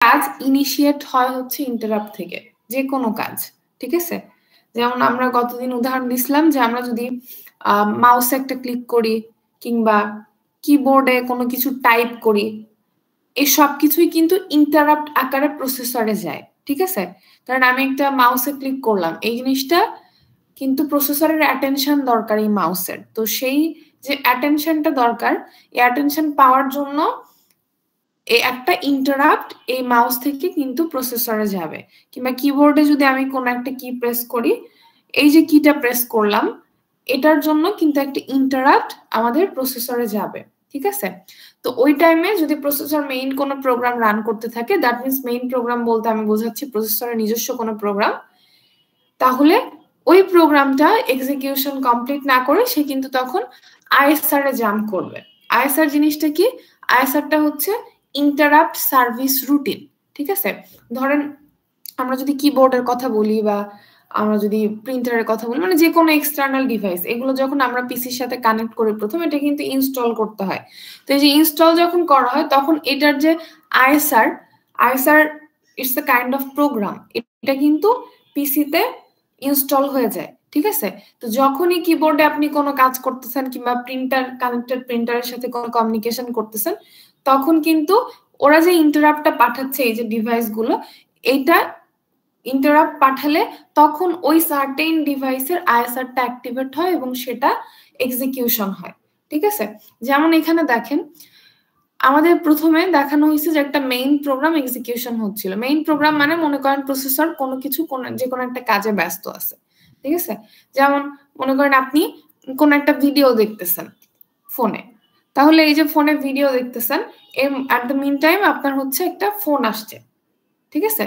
কাজ ইনিশিয়েট হয় হচ্ছে ইন্টারাপ্ট থেকে, যে কোনো কাজ, ঠিক আছে? যেমন আমরা গতদিন উদাহরণ দিছিলাম যে আমরা যদি মাউসে একটা ক্লিক করি কিংবা কিবোর্ডে কোনো কিছু টাইপ করি, এই সব কিছুই কিন্তু ইন্টারাপ্ট আকারে প্রসেসরে যায়, ঠিক আছে? কারণ আমি একটা মাউসে ক্লিক করলাম, এই জিনিসটা কিন্তু প্রসেসরের অ্যাটেনশন দরকার এই মাউসের। তো সেই যে অ্যাটেনশনটা দরকার, এই অ্যাটেনশন পাওয়ার জন্য এই একটা ইন্টারাপ্ট এই মাউস থেকে কিন্তু প্রসেসরে যাবে। কিংবা কিবোর্ডে যদি আমি কোনো একটা কি প্রেস করি, এই যে কিটা প্রেস করলাম, এটার জন্য কিন্তু একটা ইন্টারাপ্ট আমাদের প্রসেসরে যাবে, ঠিক আছে? তো ওই টাইমে যদি প্রসেসর মেইন কোনো প্রোগ্রাম রান করতে থাকে, দ্যাট মিনস মেইন প্রোগ্রাম বলতে আমি বোঝাচ্ছি প্রসেসরের নিজস্ব কোনো প্রোগ্রাম, তাহলে ওই প্রোগ্রামটা এক্সিকিউশন কমপ্লিট না করে সে কিন্তু তখন আইএসআর এ জাম্প করবে। আইএসআর জিনিসটা কি? আইএসআরটা হচ্ছে ইন্টারাপ্ট সার্ভিস রুটিন, ঠিক আছে? ধরেন আমরা যদি কিবোর্ডের কথা বলি বা আমরা যদি প্রিন্টারের কথা বলি, মানে যে কোনো এক্সটার্নাল ডিভাইস, এগুলো যখন আমরা পিসির সাথে কানেক্ট করি প্রথমে, এটা কিন্তু ইনস্টল করতে হয়। তো এই যে ইনস্টল যখন করা হয় তখন এটার যে ISR it's a kind of program, এটা কিন্তু পিসিতে ইনস্টল হয়ে যায়, ঠিক আছে? তো যখনই কিবোর্ডে আপনি কোনো কাজ করতেছেন কিংবা কানেক্টেড প্রিন্টারের সাথে কোনো কমিউনিকেশন করতেছেন, তখন কিন্তু ওরা যে ইন্টারাপ্টটা পাঠাচ্ছে এই যে ডিভাইসগুলো, এইটা ইন্টারাপ্ট পাঠালে তখন ওই সার্টেন ডিভাইসের আইএসআরটা অ্যাক্টিভেট হয় এবং সেটা এক্সিকিউশন হয়, ঠিক আছে? যেমন এখানে দেখেন আমাদের প্রথমে দেখানো হয়েছে যে একটা মেইন প্রোগ্রাম এক্সিকিউশন হচ্ছিল। মেইন প্রোগ্রাম মানে মনে করেন প্রসেসর কোনো কিছু যে কোনো একটা কাজে ব্যস্ত আছে, ঠিক আছে? যেমন মনে করেন আপনি কোন একটা ভিডিও দেখতেছেন ফোনে, তাহলে এই যে ফোনে ভিডিও দেখতেছেন, এট দ্য মিন টাইম আপনার হচ্ছে একটা ফোন আসছে, ঠিক আছে?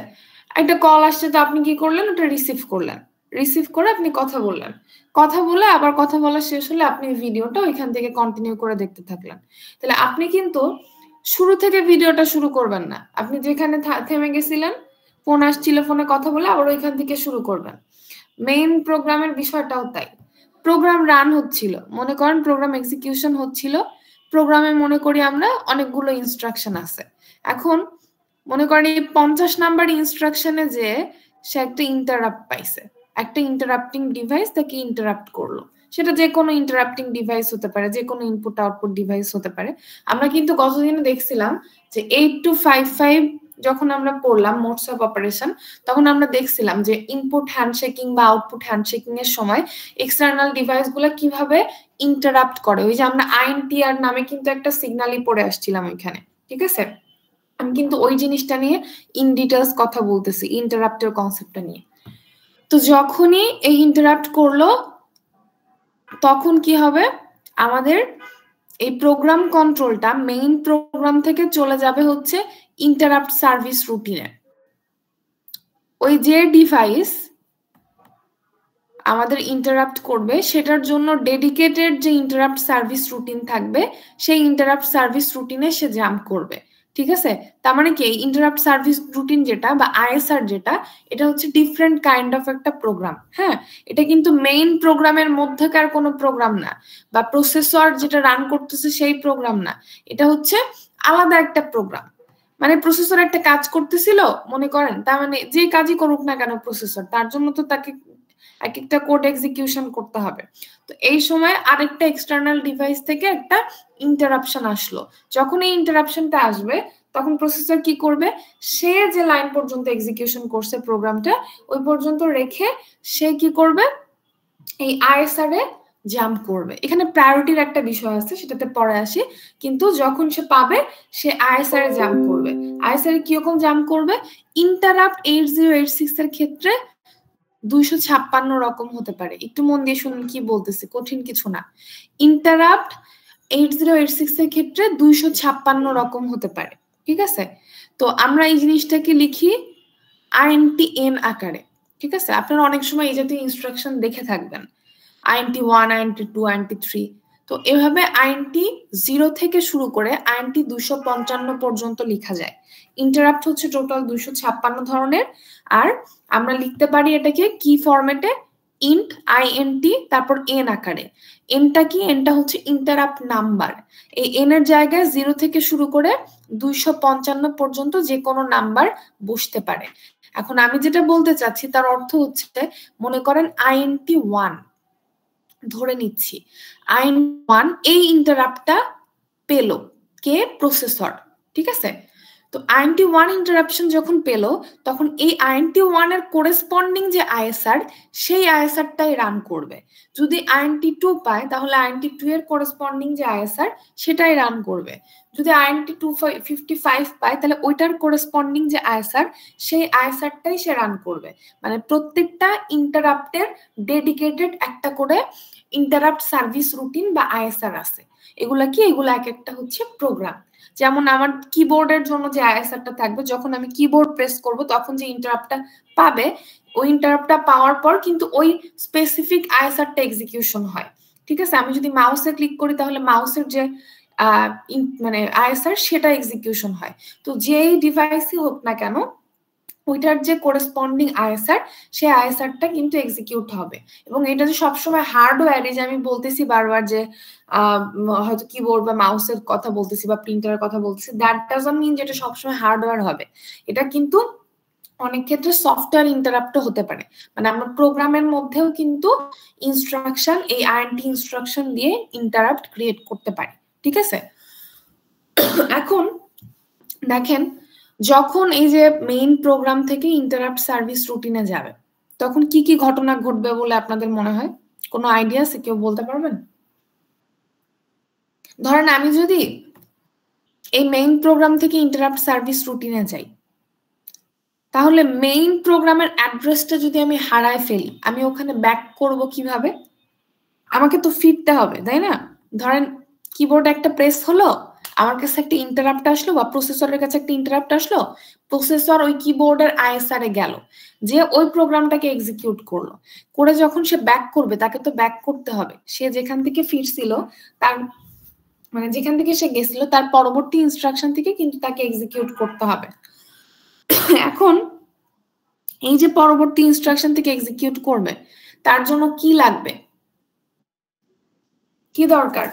একটা কল আসছে, তো আপনি কি করলেন? ওটা রিসিভ করলেন, রিসিভ করে আপনি কথা বললেন, কথা বলে আবার কথা বলা শেষ হলে আপনি ভিডিওটা ওইখান থেকে কন্টিনিউ করে দেখতে থাকলেন। তাহলে আপনি কিন্তু শুরু থেকে ভিডিওটা শুরু করবেন না, আপনি যেখানে থেমে গেছিলেন, ফোন আসছিল, ফোনে কথা বলে আবার ওইখান থেকে শুরু করবেন। মেইন প্রোগ্রামের বিষয়টাও তাই। প্রোগ্রাম রান হচ্ছিল, মনে করেন প্রোগ্রাম এক্সিকিউশন হচ্ছিল, প্রোগ্রামে মনে করি আমরা অনেকগুলো ইনস্ট্রাকশন আছে। এখন মনে করেন এই 50 নাম্বার ইনস্ট্রাকশনে যে সে একটা ইন্টারাপ্ট পাইছে, একটা ইন্টারাপ্টিং ডিভাইস তাকে ইন্টারাপ্ট করলো, সেটা যে কোনো ইন্টারাপ্টিং ডিভাইস হতে পারে, যে কোনো ইনপুট আউটপুট ডিভাইস হতে পারে। আমরা কিন্তু গতদিনে দেখছিলাম যে 8255 যখন আমরা পড়লাম মোডস অফ অপারেশন, তখন আমরা দেখছিলাম যে ইনপুট হ্যান্ডশেকিং বা আউটপুট হ্যান্ডশেকিং এর সময় এক্সটার্নাল ডিভাইস গুলা কিভাবে ইন্টারাপ্ট করে। ওই যে আমরা আইএনটিআর নামে কিন্তু একটা সিগন্যালই পড়ে আসছিলাম ওইখানে, ঠিক আছে? আমি কিন্তু ওই জিনিসটা নিয়ে ইন ডিটেলস কথা বলতেছি, ইন্টারাপ্টের কনসেপ্টটা নিয়ে। তো যখনই এই ইন্টারাপ্ট করলো তখন কি হবে, আমাদের এই প্রোগ্রাম কন্ট্রোলটা মেইন প্রোগ্রাম থেকে চলে যাবে হচ্ছে ইন্টারাপ্ট সার্ভিস রুটিনে। ওই যে ডিভাইস আমাদের ইন্টারাপ্ট করবে সেটার জন্য ডেডিকেটেড যে ইন্টারাপ্ট সার্ভিস রুটিন থাকবে, সেই ইন্টারাপ্ট সার্ভিস রুটিনে সে জাম্প করবে, ঠিক আছে? তার মানে কি ইন্টারাপ্ট সার্ভিস রুটিন যেটা বা আইএসআর যেটা, এটা হচ্ছে ডিফারেন্ট কাইন্ড অফ একটা প্রোগ্রাম। হ্যাঁ, এটা কিন্তু মেইন প্রোগ্রামের মধ্যকার কোনো প্রোগ্রাম না, বা প্রসেসর যেটা রান করতেছে সেই প্রোগ্রাম না, এটা হচ্ছে আলাদা একটা প্রোগ্রাম। মানে প্রসেসর একটা কাজ করতেছিল মনে করেন, তার মানে যে কাজই করুক না কেন প্রসেসর, তার জন্য তো তাকে এক একটা কোড এক্সিকিউশন করতে হবে। তো এই সময় আরেকটা এক্সটার্নাল ডিভাইস থেকে একটা ইন্টারাপশন আসলো, যখন এই ইন্টারাপশনটা আসবে তখন প্রসেসর কি করবে, সে যে লাইন পর্যন্ত এক্সিকিউশন করছে প্রোগ্রামটা ওই পর্যন্ত রেখে সে কি করবে, এই আইএসআর এ জাম্প করবে। এখানে প্রায়োরিটির একটা বিষয় আছে, সেটাতে পরে আসি, কিন্তু যখন সে পাবে সে আইএসআর এ জাম্প করবে। আইএসআর এ কিরকম জাম্প করবে, ইন্টারাপ্ট 8086 এর ক্ষেত্রে 256 রকম হতে পারে। একটু মন দিয়ে শুনুন কি বলতেছি, কঠিন কিছু না। ইন্টারাপ্ট 8086 এর ক্ষেত্রে 256 রকম হতে পারে, ঠিক আছে? তো আমরা এই জিনিসটাকে লিখি INTN আকারে, ঠিক আছে? আপনারা অনেক সময় এই জাতীয় ইনস্ট্রাকশন দেখে থাকবেন, INT1, INT2, INT3। তো এভাবে INT 0 থেকে শুরু করে INT 255 পর্যন্ত লেখা যায়। ইন্টারাপ্ট হচ্ছে টোটাল 256 ধরনের, আর আমরা লিখতে পারি এটাকে কি ফরম্যাটে, ইন্ট INT তারপর n আকারে। এনটা কি? এনটা হচ্ছে ইন্টারাপ্ট নাম্বার। এই n এর জায়গায় 0 থেকে শুরু করে 255 পর্যন্ত যে কোনো নাম্বার বসতে পারে। এখন আমি যেটা বলতে চাচ্ছি তার অর্থ হচ্ছে, মনে করেন INT 1 ধরে নিচ্ছি, INT 1 এই ইন্টারাপ্টটা পেল কে? প্রসেসর, ঠিক আছে? তো INT 1 ইন্টারাপশন যখন পেল তখন এই INT 1 এর কোরেসপন্ডিং যে ISR সেই ISRটাই রান করবে। যদি INT 2 পায় তাহলে INT 2 এর কোরেসপন্ডিং যে ISR সেটাই রান করবে। যদি INT 255 পায় তাহলে ওইটার কোরেসপন্ডিং যে ISR সেই ISRটাই সে রান করবে। মানে প্রত্যেকটা ইন্টারাপ্টের ডেডিকেটেড একটা করে ইন্টারাপ্ট সার্ভিস রুটিন বা ISR আছে। এগুলা কি? এগুলা এক একটা হচ্ছে প্রোগ্রাম। যেমন আমার কিবোর্ডের জন্য যে ISRটা থাকবে, যখন আমি কিবোর্ড প্রেস করব তখন যে ইন্টারাপ্টটা পাবে, ওই ইন্টারাপ্টটা পাওয়ার পর কিন্তু ওই স্পেসিফিক ISRটা এক্সিকিউশন হয়, ঠিক আছে? আমি যদি মাউসে ক্লিক করি তাহলে মাউসের যে মানে ISR সেটা এক্সিকিউশন হয়। তো যেই ডিভাইসই হোক না কেন ওইটার যে কোরেসপন্ডিং ISR সেই ISRটা কিন্তু এক্সিকিউট হবে। এবং এটা যে সবসময় হার্ডওয়্যারে, যে আমি বলতেছি বারবার যে হয়তো কিবোর্ড বা মাউসের কথা বলতেছি বা প্রিন্টারের কথা বলতেছি, দ্যাট ডাজন্ট মিন যেটা সবসময় হার্ডওয়্যার হবে। এটা কিন্তু অনেক ক্ষেত্রে সফটওয়্যার ইন্টারাপ্টও হতে পারে। মানে আমরা প্রোগ্রামের মধ্যেও কিন্তু ইনস্ট্রাকশন, এই INT ইনস্ট্রাকশন দিয়ে ইন্টারাপ্ট ক্রিয়েট করতে পারি, ঠিক আছে? এখন দেখেন, যখন এই যে মেইন প্রোগ্রাম থেকে ইন্টারাপ্ট সার্ভিস রুটিনে যাবে তখন কি কি ঘটনা ঘটবে বলে আপনাদের মনে হয়? কোনো আইডিয়া আছে? কেউ বলতে পারবেন? ধরেন আমি যদি এই মেইন প্রোগ্রাম থেকে ইন্টারাপ্ট সার্ভিস রুটিনে যাই, তাহলে মেইন প্রোগ্রামের অ্যাড্রেসটা যদি আমি হারায় ফেলি, আমি ওখানে ব্যাক করব কিভাবে? আমাকে তো ফিরতে হবে, তাই না? ধরেন কিবোর্ডে একটা প্রেস হলো, আমার কাছে একটা ইন্টারাপ্ট আসলো বা প্রসেসরের কাছে একটা ইন্টারাপ্ট আসলো, প্রসেসর ওই কিবোর্ডের ISR এ গেল, যে ওই প্রোগ্রামটাকে এক্সিকিউট করলো, করে যখন সে ব্যাক করবে তাকে তো ব্যাক করতে হবে। সে যেখান থেকে ফিরছিল তার মানে যেখান থেকে সে গেছিল তার পরবর্তী ইনস্ট্রাকশন থেকে কিন্তু তাকে এক্সিকিউট করতে হবে। এখন এই যে পরবর্তী ইনস্ট্রাকশন থেকে এক্সিকিউট করবে তার জন্য কি লাগবে? কি দরকার?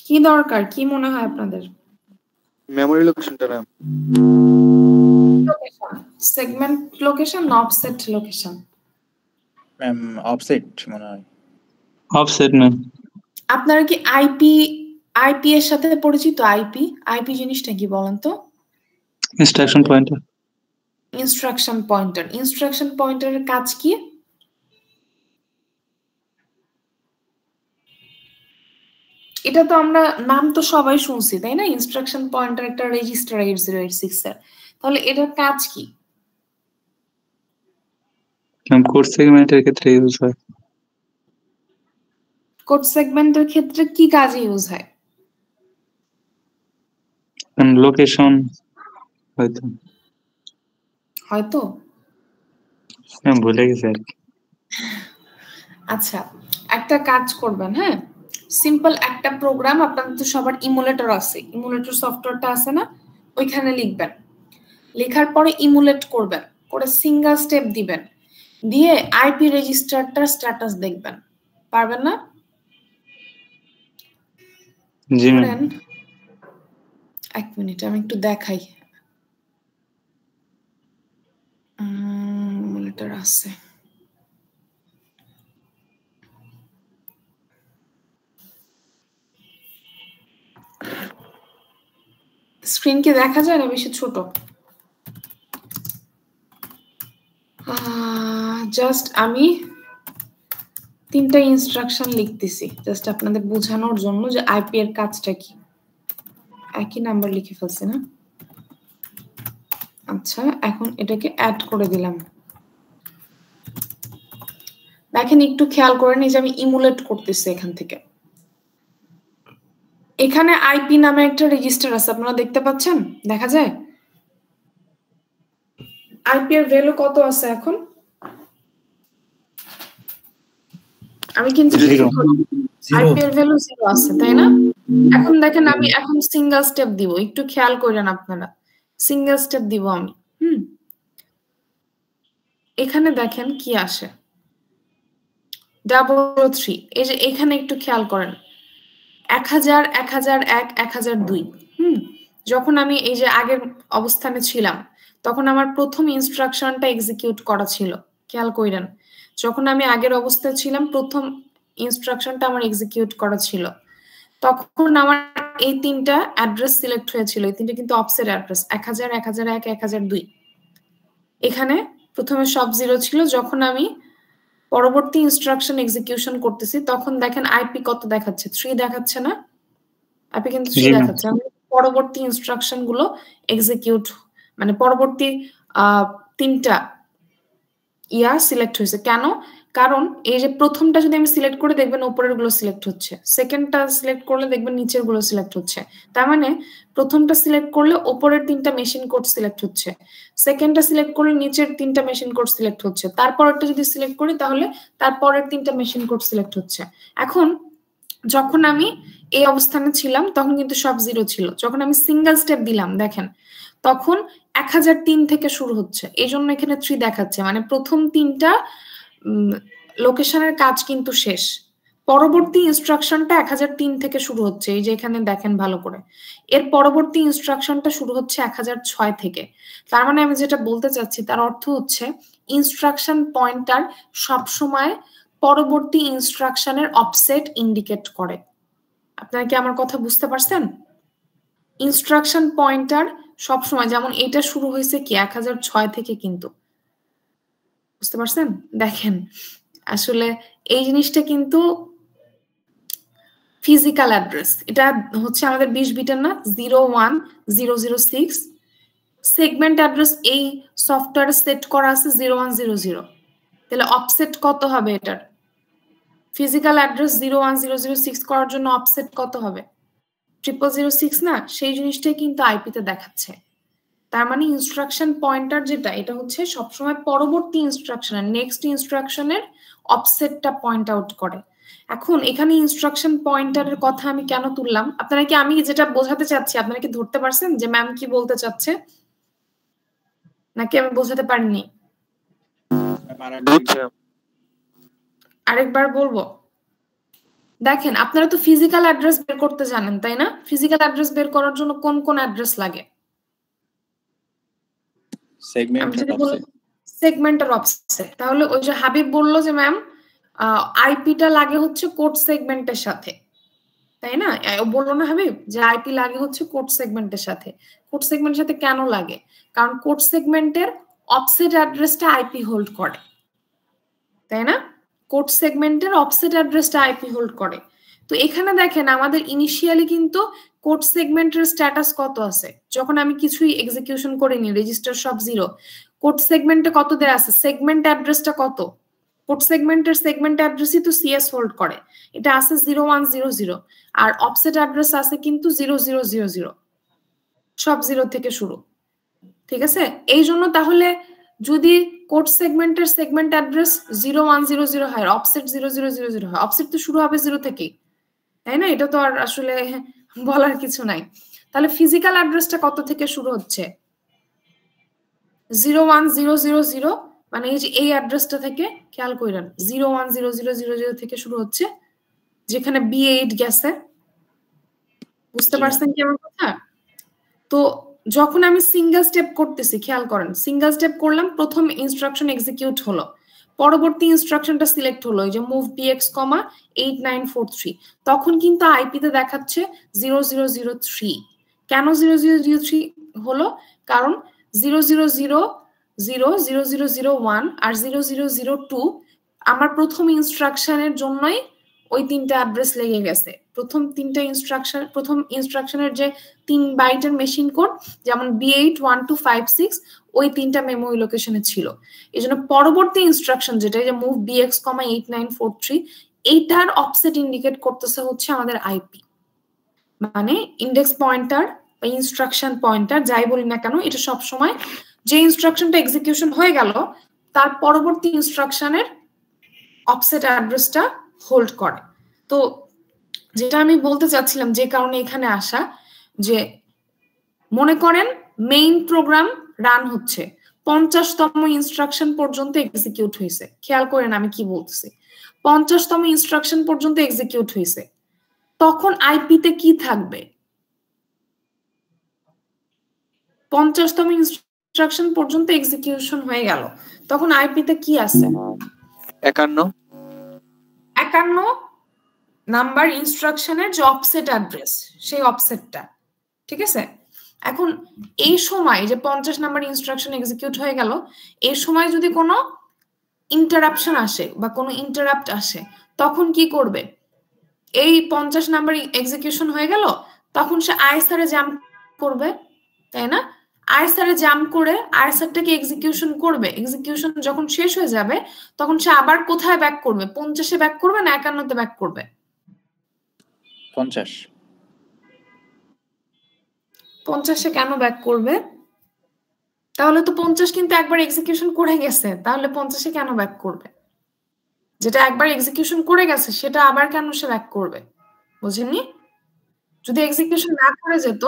কি দরকার? কি মনে হয় আপনাদের? মেমরি লোকেশনটা ম্যাম। লোকেশন, সেগমেন্ট লোকেশন না অফসেট লোকেশন? ম্যাম অফসেট মনে হয়। Offset ma'am. আপনারা কি আইপি এর সাথে পরিচিত? আইপি জিনিসটা কি বলেন তো? Instruction pointer. ইনস্ট্রাকশন পয়েন্টারের কাজ কি? এটা তো আমরা নাম তো সবাই শুনছি, তাই না? ইনস্ট্রাকশন পয়েন্টার একটা রেজিস্টার 8086 এর। তাহলে এটার কাজ কি? কোড সেগমেন্টের ক্ষেত্রে ইউজ হয়। কোড সেগমেন্টের ক্ষেত্রে কি কাজে ইউজ হয়? লোকেশন হয়তো ভুলে গেছি আর কি। আচ্ছা, একটা কাজ করবেন, হ্যাঁ, সিম্পল একটা প্রোগ্রাম, আপনাদের তো সবার ইমুলেটর আছে, ইমুলেটর সফটওয়্যারটা আছে না, ওইখানে লিখবেন, লেখার পরে ইমুলেট করবেন, করে সিঙ্গেল স্টেপ দিবেন, দিয়ে আইপি রেজিস্টারটার স্ট্যাটাস দেখবেন। পারবেন না? জি ম্যাম। এক মিনিট আমি একটু দেখাই। ইমুলেটর আছে, স্ক্রিন কি দেখা যায় না বেশি ছোট? জাস্ট আমি 3টা ইনস্ট্রাকশন লিখতেছি জাস্ট আপনাদের বোঝানোর জন্য যে আইপি এর কাজটা কি। একই নাম্বার লিখে ফেলছি না? আচ্ছা, এখন এটাকে অ্যাড করে দিলাম। দেখেন একটু খেয়াল করেন, এই যে আমি ইমুলেট করতেছি এখান থেকে, এখানে আইপি নামে একটা রেজিস্টার আছে, আপনারা দেখতে পাচ্ছেন? দেখা যায় আইপি এর ভ্যালু কত আছে এখন? আমি কিন্তু আইপি এর ভ্যালু 0 আছে, তাই না? এখন দেখেন আমি এখন সিঙ্গেল স্টেপ দিব, একটু খেয়াল করেন আপনারা, সিঙ্গেল স্টেপ দিব আমি। এখানে দেখেন কি আসে 003, এই যে এখানে একটু খেয়াল করেন 1000 1001 1002। যখন আমি এই যে আগের অবস্থানে ছিলাম তখন আমার প্রথম ইনস্ট্রাকশনটা এক্সিকিউট করা ছিল, খেয়াল করেন। যখন আমি আগের অবস্থায় ছিলাম প্রথম ইনস্ট্রাকশনটা আমার এক্সিকিউট করা ছিল, তখন আমার এই তিনটা অ্যাড্রেস সিলেক্ট হয়েছিল। এই তিনটা কিন্তু অফসেট অ্যাড্রেস 1000 1001 1002। এখানে প্রথমে সব 0 ছিল। যখন আমি পরবর্তী ইনস্ট্রাকশন এক্সিকিউশন করতেছি তখন দেখেন আইপি কত দেখাচ্ছে, 3 দেখাচ্ছে না? আইপি কিন্তু 3 দেখাচ্ছে। আমি পরবর্তী ইনস্ট্রাকশন গুলো এক্সিকিউট মানে পরবর্তী তিনটা সিলেক্ট হয়েছে। কেন? কারণ এই যে প্রথমটা যদি আমি সিলেক্ট করে দেখবেন উপরের গুলো সিলেক্ট হচ্ছে, সেকেন্ডটা সিলেক্ট করলে দেখবেন নিচের গুলো সিলেক্ট হচ্ছে। তার মানে প্রথমটা সিলেক্ট করলে উপরের তিনটা মেশিন কোড সিলেক্ট হচ্ছে, সেকেন্ডটা সিলেক্ট করলে নিচের তিনটা মেশিন কোড সিলেক্ট হচ্ছে, তারপরেরটা যদি সিলেক্ট করি তাহলে তারপরের তিনটা মেশিন কোড সিলেক্ট হচ্ছে। এখন যখন আমি এই অবস্থানে ছিলাম তখন কিন্তু সব 0 ছিল। যখন আমি সিঙ্গেল স্টেপ দিলাম দেখেন তখন 1003 থেকে শুরু হচ্ছে, এই জন্য এখানে 3 দেখাচ্ছে, মানে প্রথম তিনটা লোকেশনের কাজ কিন্তু শেষ। পরবর্তী ইনস্ট্রাকশনটা 1003 থেকে শুরু হচ্ছে, এই যে এখানে দেখেন ভালো করে। এর পরবর্তী ইনস্ট্রাকশনটা শুরু হচ্ছে 1006 থেকে। তার মানে আমি যেটা বলতে চাচ্ছি তার অর্থ হচ্ছে ইনস্ট্রাকশন পয়েন্টার সবসময় পরবর্তী ইনস্ট্রাকশনের অফসেট ইন্ডিকেট করে। আপনারা কি আমার কথা বুঝতে পারছেন? ইনস্ট্রাকশন পয়েন্টার সবসময়, যেমন এটা শুরু হয়েছে কি 1006 থেকে, কিন্তু বুঝতে পারছেন? দেখেন আসলে এই জিনিসটা কিন্তু ফিজিক্যাল অ্যাড্রেস, এটা হচ্ছে আমাদের 20 বিটের না, 01006। সেগমেন্ট অ্যাড্রেস এই সফটওয়্যারে সেট করা আছে 0100। তাহলে অফসেট কত হবে এটার? ফিজিক্যাল অ্যাড্রেস 01006 করার জন্য অফসেট কত হবে? 0006 না? সেই জিনিসটাই কিন্তু আইপিতে দেখাচ্ছে। তার মানে ইনস্ট্রাকশন পয়েন্টার যেটা, এটা হচ্ছে সবসময় পরবর্তী ইনস্ট্রাকশনের নেক্সট ইনস্ট্রাকশনের অফসেটটা পয়েন্ট আউট করে। এখন এখানে ইনস্ট্রাকশন পয়েন্টারের কথা আমি কেন তুললাম, আপনারা কি আমি যেটা বোঝাতে চাচ্ছি আপনারা কি ধরতে পারছেন যে ম্যাম কি বলতে চাচ্ছে, নাকি আমি বোঝাতে পারিনি? আরেকবার বলবো। দেখেন আপনারা তো ফিজিক্যাল অ্যাড্রেস বের করতে জানেন তাই না? ফিজিক্যাল অ্যাড্রেস বের করার জন্য কোন কোন অ্যাড্রেস লাগে? সেগমেন্ট আর অফসেট। তাহলে ওই যে হাবিব বললো যে ম্যাম আইপিটা লাগে হচ্ছে কোড সেগমেন্টের সাথে, তাই না? বললো না হাবিব যে আইপি লাগে হচ্ছে কোড সেগমেন্টের সাথে। কোড সেগমেন্টের সাথে কেন লাগে? কারণ কোড সেগমেন্টের অফসেট অ্যাড্রেসটা আইপি হোল্ড করে, তাই না? কোড সেগমেন্টের অফসেট অ্যাড্রেসটা আইপি হোল্ড করে। তো এখানে দেখেন আমাদের ইনিশিয়ালি কিন্তু কোড সেগমেন্টের স্ট্যাটাস কত আছে, যখন আমি কিছুই এক্সিকিউশন করিনি, রেজিস্টার সব 0, কোড সেগমেন্টে কত দেয়া আছে, সেগমেন্ট অ্যাড্রেসটা কত? কোড সেগমেন্টের সেগমেন্ট অ্যাড্রেসই তো সিএস হোল্ড করে, এটা আছে 0100, আর অফসেট অ্যাড্রেস আছে কিন্তু 0000, সব 0 থেকে শুরু, ঠিক আছে? এই জন্য তাহলে যদি কোড সেগমেন্টের সেগমেন্ট অ্যাড্রেস 0100 হয়, অফসেট 0000 হয়, অফসেট তো শুরু হবে 0 থেকেই, তাই না? এটা তো আর আসলে বলার কিছু নাই। তাহলে ফিজিক্যাল অ্যাড্রেসটা কত থেকে শুরু হচ্ছে? 01000, মানে এই যে এই অ্যাড্রেসটা থেকে খেয়াল করেন 010000 থেকে শুরু হচ্ছে, যেখানে B8 গেছে। বুঝতে পারছেন কি আমার কথা? তো যখন আমি সিঙ্গেল স্টেপ করতেছি খেয়াল করেন, সিঙ্গেল স্টেপ করলাম, প্রথম ইনস্ট্রাকশন এক্সিকিউট হলো, পরবর্তী ইনস্ট্রাকশনটা সিলেক্ট হলো, এই যে মুভ bx, 8943, তখন কিন্তু আইপিতে দেখাচ্ছে 0003। কেন 0003 হলো? কারণ 000001 আর 0002 আমার প্রথম ইনস্ট্রাকশনের জন্যই ওই তিনটা অ্যাড্রেস লেগে গেছে। প্রথম ইনস্ট্রাকশনের যে 3 বাইটের মেশিন কোড, যেমন B81256, ওই তিনটা মেমোরি লোকেশনে ছিল। এই জন্য পরবর্তী ইনস্ট্রাকশন যেটা, যে মুভ bx, 8943, এইটার অফসেট ইন্ডিকেট করতেছে হচ্ছে আমাদের আইপি, মানে ইন্ডেক্স পয়েন্টার বা ইনস্ট্রাকশন পয়েন্টার যাই বলি না কেন, এটা সব সময় যে ইনস্ট্রাকশনটা এক্সিকিউশন হয়ে গেল তার পরবর্তী ইনস্ট্রাকশনের অফসেট অ্যাড্রেসটা হোল্ড করে। তো যেটা আমি বলতে চাচ্ছিলাম, যে কারণে এখানে আসা, যে মনে করেন মেইন প্রোগ্রাম রান হচ্ছে, 50তম ইনস্ট্রাকশন পর্যন্ত এক্সিকিউট হয়েছে। খেয়াল করেন আমি কি বলতেছি, 50তম ইনস্ট্রাকশন পর্যন্ত এক্সিকিউট হয়েছে। তখন আইপিতে কি থাকবে? 50তম ইনস্ট্রাকশন পর্যন্ত এক্সিকিউশন হয়ে গেল, তখন আইপিতে কি আছে? 51 নাম্বার ইনস্ট্রাকশনের যে অফসেট অ্যাড্রেস, সেই অফসেটটা। ঠিক আছে, এখন এই সময় যে 50 নাম্বার ইনস্ট্রাকশন এক্সিকিউট হয়ে গেল, এই সময় যদি কোনো ইন্টারাপশন আসে বা কোনো ইন্টারাপ্ট আসে, তখন কি করবে? এই 50 নাম্বার এক্সিকিউশন হয়ে গেল, তখন সে আইএসআরে জাম্প করবে, তাই না? আইএসআরে জাম্প করে আইএসআরটাকে এক্সিকিউশন করবে। এক্সিকিউশন যখন শেষ হয়ে যাবে, তখন সে আবার কোথায় ব্যাক করবে? 50-এ ব্যাক করবে না 51-তে ব্যাক করবে? 50-এ কেন ব্যাক করবে? তাহলে তো 50 কিন্তু একবার এক্সিকিউশন করে গেছে, তাহলে 50-এ কেন ব্যাক করবে? যেটা একবার এক্সিকিউশন করে গেছে সেটা আবার কেন সে ব্যাক করবে? বুঝেননি? যদি এক্সিকিউশন না করে যেত,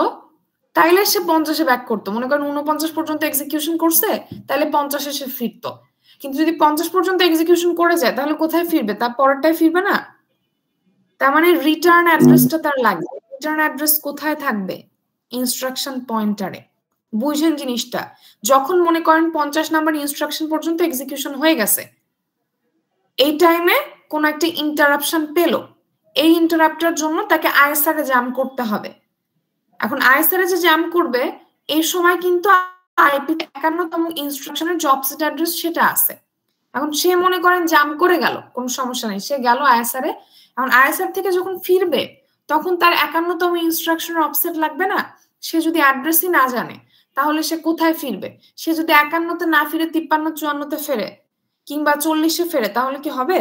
তাইলে সে 50-এ ব্যাক করতো। মনে করেন 49 পর্যন্ত এক্সিকিউশন করছে, তাহলে 50-এ সে ফিরতো। কিন্তু যদি 50 পর্যন্ত এক্সিকিউশন করে যায়, তাহলে কোথায় ফিরবে? তার পরেরটায় ফিরবে না? তার মানে রিটার্ন অ্যাড্রেসটা তার লাগবে। রিটার্ন অ্যাড্রেস কোথায় থাকবে? ইনস্ট্রাকশন পয়েন্টারে। বুঝেন জিনিসটা? যখন মনে করেন 50 নাম্বার ইনস্ট্রাকশন পর্যন্ত এক্সিকিউশন হয়ে গেছে, এই টাইমে কোন একটা ইন্টারাপশন পেলো, এই ইন্টারাপ্টের জন্য তাকে আইএসআর এ জাম্প করতে হবে। এখন আইএসআর এ যে জাম্প করবে, এই সময় কিন্তু আইপি 51তম ইনস্ট্রাকশনের যে অফসেট অ্যাড্রেস সেটা আছে। এখন সে মনে করেন জাম্প করে গেল, কোনো সমস্যা নেই, সে গেল আইএসআর এ। এখন আইএসআর থেকে যখন ফিরবে, তখন তার 51তম ইনস্ট্রাকশনের অফসেট লাগবে না? সে যদি অ্যাড্রেসই না জানে, তাহলে সে কোথায় ফিরবে? সে যদি 51তে না ফিরে 53-54তে ফেরে কিংবা 40-এ ফেরে, তাহলে কি হবে?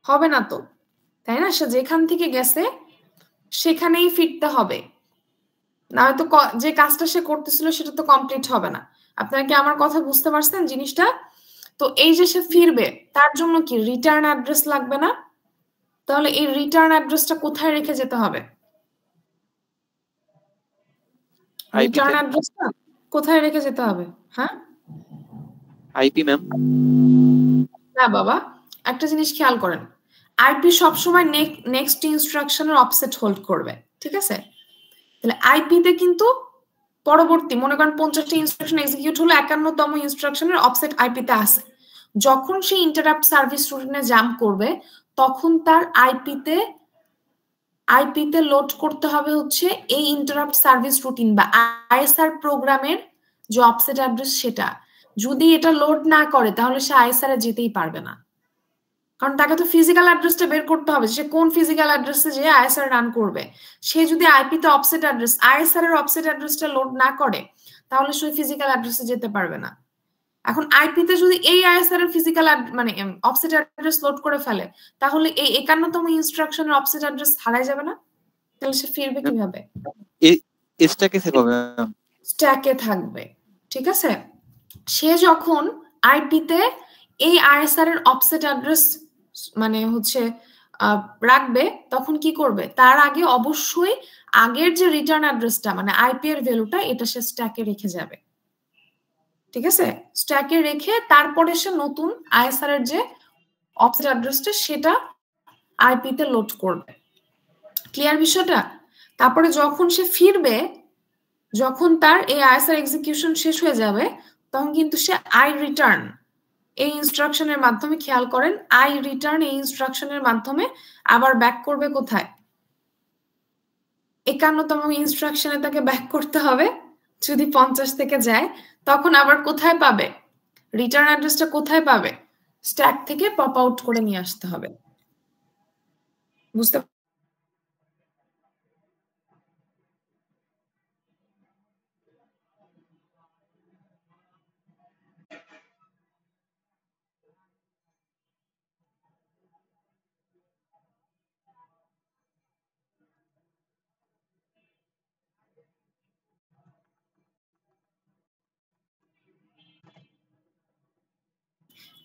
হবে না তো, তাই না? সে যেখান থেকে গেছে সেখানেই ফিরতে হবে, না হয়তো যে কাজটা সে করতেছিল সেটা তো কমপ্লিট হবে না। আপনারা কি আমার কথা বুঝতে পারছেন জিনিসটা? তো এই যে সে ফিরবে, তার জন্য কি রিটার্ন অ্যাড্রেস লাগবে না? তাহলে এই রিটার্ন অ্যাড্রেসটা কোথায় রেখে যেতে হবে? রিটার্ন অ্যাড্রেসটা কোথায় রেখে যেতে হবে? হ্যাঁ, আইপি ম্যাম। না বাবা, একটা জিনিস খেয়াল করেন, আইপি সবসময় নেক্সট ইনস্ট্রাকশনের অফসেট হোল্ড করবে। ঠিক আছে, তাহলে আইপিতে কিন্তু পরবর্তী মনে করেন 50টা ইনস্ট্রাকশন এক্সিকিউট হলো, 51তম ইনস্ট্রাকশনের অফসেট আইপিতে আছে। যখন সে ইন্টারাপ্ট সার্ভিস রুটিনে জাম্প করবে, তখন তার আইপিতে লোড করতে হবে হচ্ছে এই ইন্টারাপ্ট সার্ভিস রুটিন বা আইএসআর প্রোগ্রামের যে অফসেট অ্যাড্রেস সেটা। যদি এটা লোড না করে, তাহলে সে আইএসআর এ যেতেই পারবে না, কারণ তাকে তো ফিজিক্যাল অ্যাড্রেসটা বের করতে হবে, সে কোন ফিজিক্যাল অ্যাড্রেসে যে আইএসআর রান করবে। সে যদি আইপিতে অফসেট অ্যাড্রেস, আইএসআর এর অফসেট অ্যাড্রেসটা লোড না করে, তাহলে সে ফিজিক্যাল অ্যাড্রেসে যেতে পারবে না। এখন আইপিতে যদি এই আইএসআর এর ফিজিক্যাল মানে অফসেট অ্যাড্রেস লোড করে ফেলে, তাহলে এই 51তম ইনস্ট্রাকশনের অফসেট অ্যাড্রেস হারাই যাবে না? তাহলে সে ফিরবে কিভাবে? স্ট্যাকে থাকবে, স্ট্যাকে থাকবে। ঠিক আছে, সে যখন আইপিতে এই আইএসআর এর অফসেট অ্যাড্রেস মানে হচ্ছে রাখবে, তখন কি করবে? তার আগে অবশ্যই আগের যে রিটার্ন অ্যাড্রেসটা মানে আইপি এর ভ্যালুটা, এটা সে স্ট্যাকে রেখে যাবে। ঠিক আছে, স্ট্যাকে রেখে তারপরে সে নতুন আইএসআর এর যে অফসেট অ্যাড্রেসটা সেটা আইপিতে লোড করবে। ক্লিয়ার বিষয়টা? তারপরে যখন সে ফিরবে, যখন তার এই আইএসআর এক্সিকিউশন শেষ হয়ে যাবে, তখন কিন্তু সে আই রিটার্ন এই ইনস্ট্রাকশনের মাধ্যমে, খেয়াল করেন, আই রিটার্ন এই ইনস্ট্রাকশনের মাধ্যমে আবার ব্যাক করবে কোথায়? 51তম ইনস্ট্রাকশনে তাকে ব্যাক করতে হবে। যদি 50 থেকে যায়, তখন আবার কোথায় পাবে? রিটার্ন অ্যাড্রেসটা কোথায় পাবে? স্ট্যাক থেকে পপ আউট করে নিয়ে আসতে হবে। বুঝতে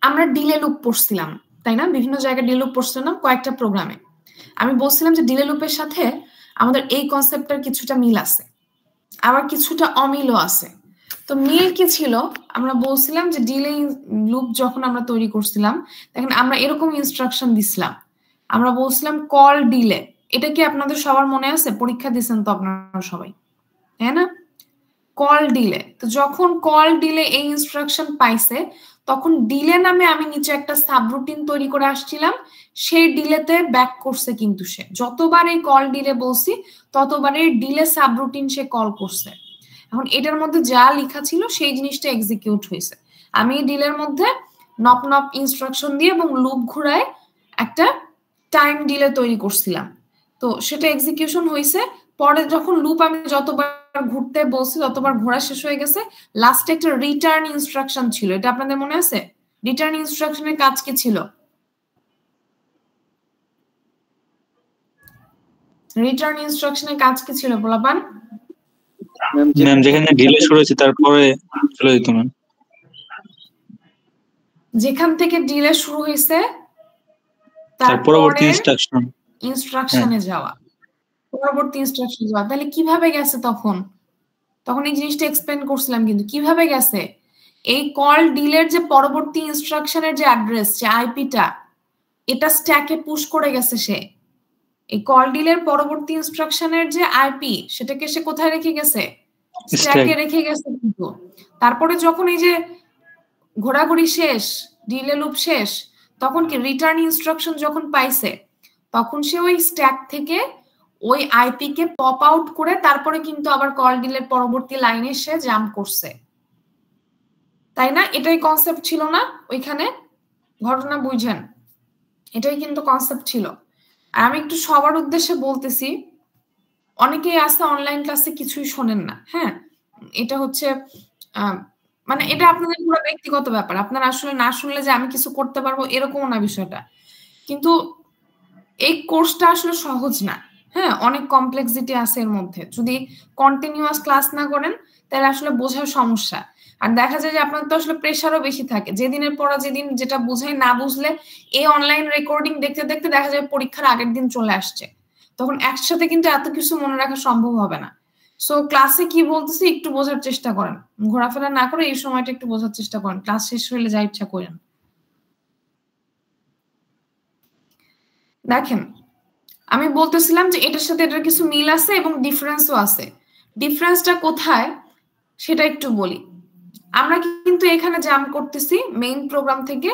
আমরা ডিলে লুপ পড়ছিলাম, তাই না? বিভিন্ন জায়গায় ডিলে লুপ পড়ছিলাম কয়েকটা প্রোগ্রামে। আমি বলছিলাম যে ডিলে লুপের সাথে আমাদের এই কনসেপ্টটার কিছুটা মিল আছে, আবার কিছুটা অমিলও আছে। তো মিল কি ছিল, আমরা বলছিলাম যে ডিলে লুপ যখন আমরা তৈরি করছিলাম, দেখেন আমরা এরকম ইনস্ট্রাকশন দিছিলাম, আমরা বলছিলাম কল ডিলে। এটা কি আপনাদের সবার মনে আছে? পরীক্ষা দিয়েছেন তো আপনারা সবাই, তাই না? Call delay. তো যখন কল ডিলে এই ইনস্ট্রাকশন পাইছে, তখন ডিলে নামে আমি নিচে একটা সাবরুটিন তৈরি করে আসছিলাম, সেই ডিলেতে ব্যাক করছে। কিন্তু সে যতবার এই কল ডিলে বলছি ততবার এই ডিলে সাবরুটিন সে কল করছে। এখন এটার মধ্যে যা লেখা ছিল সেই জিনিসটা এক্সিকিউট হয়েছে। আমি ডিলের মধ্যে নপ নপ ইনস্ট্রাকশন দিয়ে এবং লুপ ঘুরায় একটা টাইম ডিলে তৈরি করছিলাম, তো সেটা এক্সিকিউশন হয়েছে। পরে যখন লুপ আমি যতবার ঘুরতে বলছি ততবার ঘোরা শেষ হয়ে গেছে, লাস্টে একটা রিটার্ন ইনস্ট্রাকশন ছিল। এটা আপনাদের মনে আছে? রিটার্ন ইনস্ট্রাকশনের কাজ কি ছিল? রিটার্ন ইনস্ট্রাকশনের কাজ কি ছিল বলাবান? ম্যাম যেখানে ডিলে শুরু হয়েছে তারপরে চলে যেত ম্যাম। যেখান থেকে ডিলে শুরু হয়েছে তার পরবর্তী ইনস্ট্রাকশনে যাওয়া, পরবর্তী ইনস্ট্রাকশন যাওয়া। তাহলে কিভাবে গেছে? তখন এই জিনিসটা এক্সপ্লেন করছিলাম, কিন্তু কিভাবে গেছে? এই কল ডিলের যে পরবর্তী ইনস্ট্রাকশনের যে অ্যাড্রেস, যে আইপিটা, এটা স্ট্যাকে পুশ করে গেছে সে। এই কল ডিলের পরবর্তী ইনস্ট্রাকশনের যে আইপি, সেটাকে সে কোথায় রেখে গেছে? স্ট্যাকে রেখে গেছে। কিন্তু তারপরে যখন এই যে ঘোরাঘুরি শেষ, ডিলে লুপ শেষ, তখন কি রিটার্ন ইনস্ট্রাকশন যখন পাইছে, তখন সে ওই স্ট্যাক থেকে ওই আইপি কে পপ আউট করে তারপরে কিন্তু আবার কল ডিলের পরবর্তী লাইনে সে জাম্প করছে, তাই না? এটাই কনসেপ্ট ছিল না ওইখানে? ঘটনা বুঝেন, এটাই কিন্তু কনসেপ্ট ছিল। আর আমি একটু সবার উদ্দেশ্যে বলতেছি, অনেকেই আছে অনলাইন ক্লাসে কিছুই শোনেন না। হ্যাঁ, এটা হচ্ছে মানে এটা আপনাদের পুরো ব্যক্তিগত ব্যাপার। আপনারা আসলে না শুনলে যে আমি কিছু করতে পারবো এরকম না বিষয়টা। কিন্তু এই কোর্সটা আসলে সহজ না। হ্যাঁ, অনেক কমপ্লেক্সিটি আছে এর মধ্যে। যদি কন্টিনিউয়াস ক্লাস না করেন তাহলে আসলে বোঝার সমস্যা। আর দেখা যায় যে আপনার তো আসলে প্রেশারও বেশি থাকে, যেদিনের পর যেদিন যেটা বুঝাই না বুঝলে এই অনলাইন রেকর্ডিং দেখতে দেখতে দেখা যায় পরীক্ষার আগের দিন চলে আসছে, তখন একসাথে কিন্তু এত কিছু মনে রাখা সম্ভব হবে না। সো ক্লাসে কি বলতেছি একটু বোঝার চেষ্টা করেন, ঘোরাফেরা না করে এই সময়টা একটু বোঝার চেষ্টা করেন। ক্লাস শেষ হলে যা ইচ্ছা করেন। দেখেন, আমি বলতেছিলাম যে এটার সাথে এটার কিছু মিল আছে এবং ডিফারেন্সও আছে। ডিফারেন্সটা কোথায় সেটা একটু বলি। আমরা কিন্তু এখানে জাম্প করতেছি মেইন প্রোগ্রাম থেকে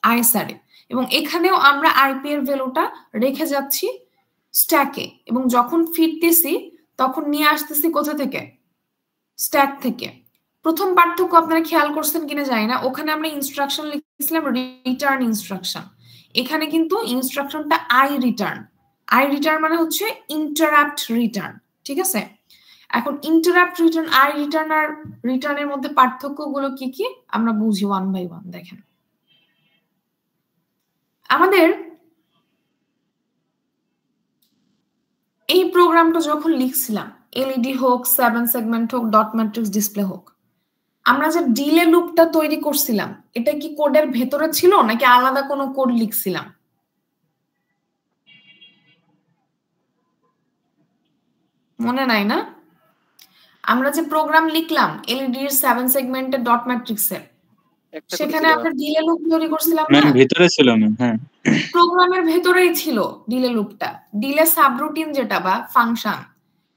আইএসআর এ, এবং এখানেও আমরা আইপি এর ভ্যালুটা রেখে যাচ্ছি স্ট্যাকে, এবং যখন ফিরতেছি তখন নিয়ে আসতেছি কোথা থেকে? স্ট্যাক থেকে। প্রথম পার্থক্য আপনারা খেয়াল করছেন কিনা জানি না, ওখানে আমরা ইনস্ট্রাকশন লিখেছিলাম রিটার্ন ইনস্ট্রাকশন, এখানে কিন্তু ইনস্ট্রাকশনটা আই রিটার্ন মানে হচ্ছে ইন্টারাপ্ট রিটার্ন। ঠিক আছে, এখন ইন্টারাপ্ট রিটার্ন, আই রিটার্ন আর রিটার্নের মধ্যে পার্থক্যগুলো কি কি আমরা বুঝি ওয়ান বাই ওয়ান। দেখেন, আমাদের এই প্রোগ্রামটা যখন লিখছিলাম, এলইডি হোক, 7 সেগমেন্ট হোক, ডট ম্যাট্রিক্স ডিসপ্লে হোক, আমরা যে ডিলে লুপটা তৈরি করছিলাম এটা কি কোডের ভেতরে ছিল নাকি আলাদা কোনো কোড লিখছিলাম? মনে নাই না? আমরা যে প্রোগ্রাম লিখলাম এলইডি এর 7 সেগমেন্টের ডট ম্যাট্রিক্সের, সেখানে আমরা ডিলে লুপ তৈরি করছিলাম না? ভিতরে ছিল ম্যাম। হ্যাঁ, প্রোগ্রামের ভেতরেই ছিল ডিলে লুপটা। ডিলে সাবরুটিন যেটা বা ফাংশন,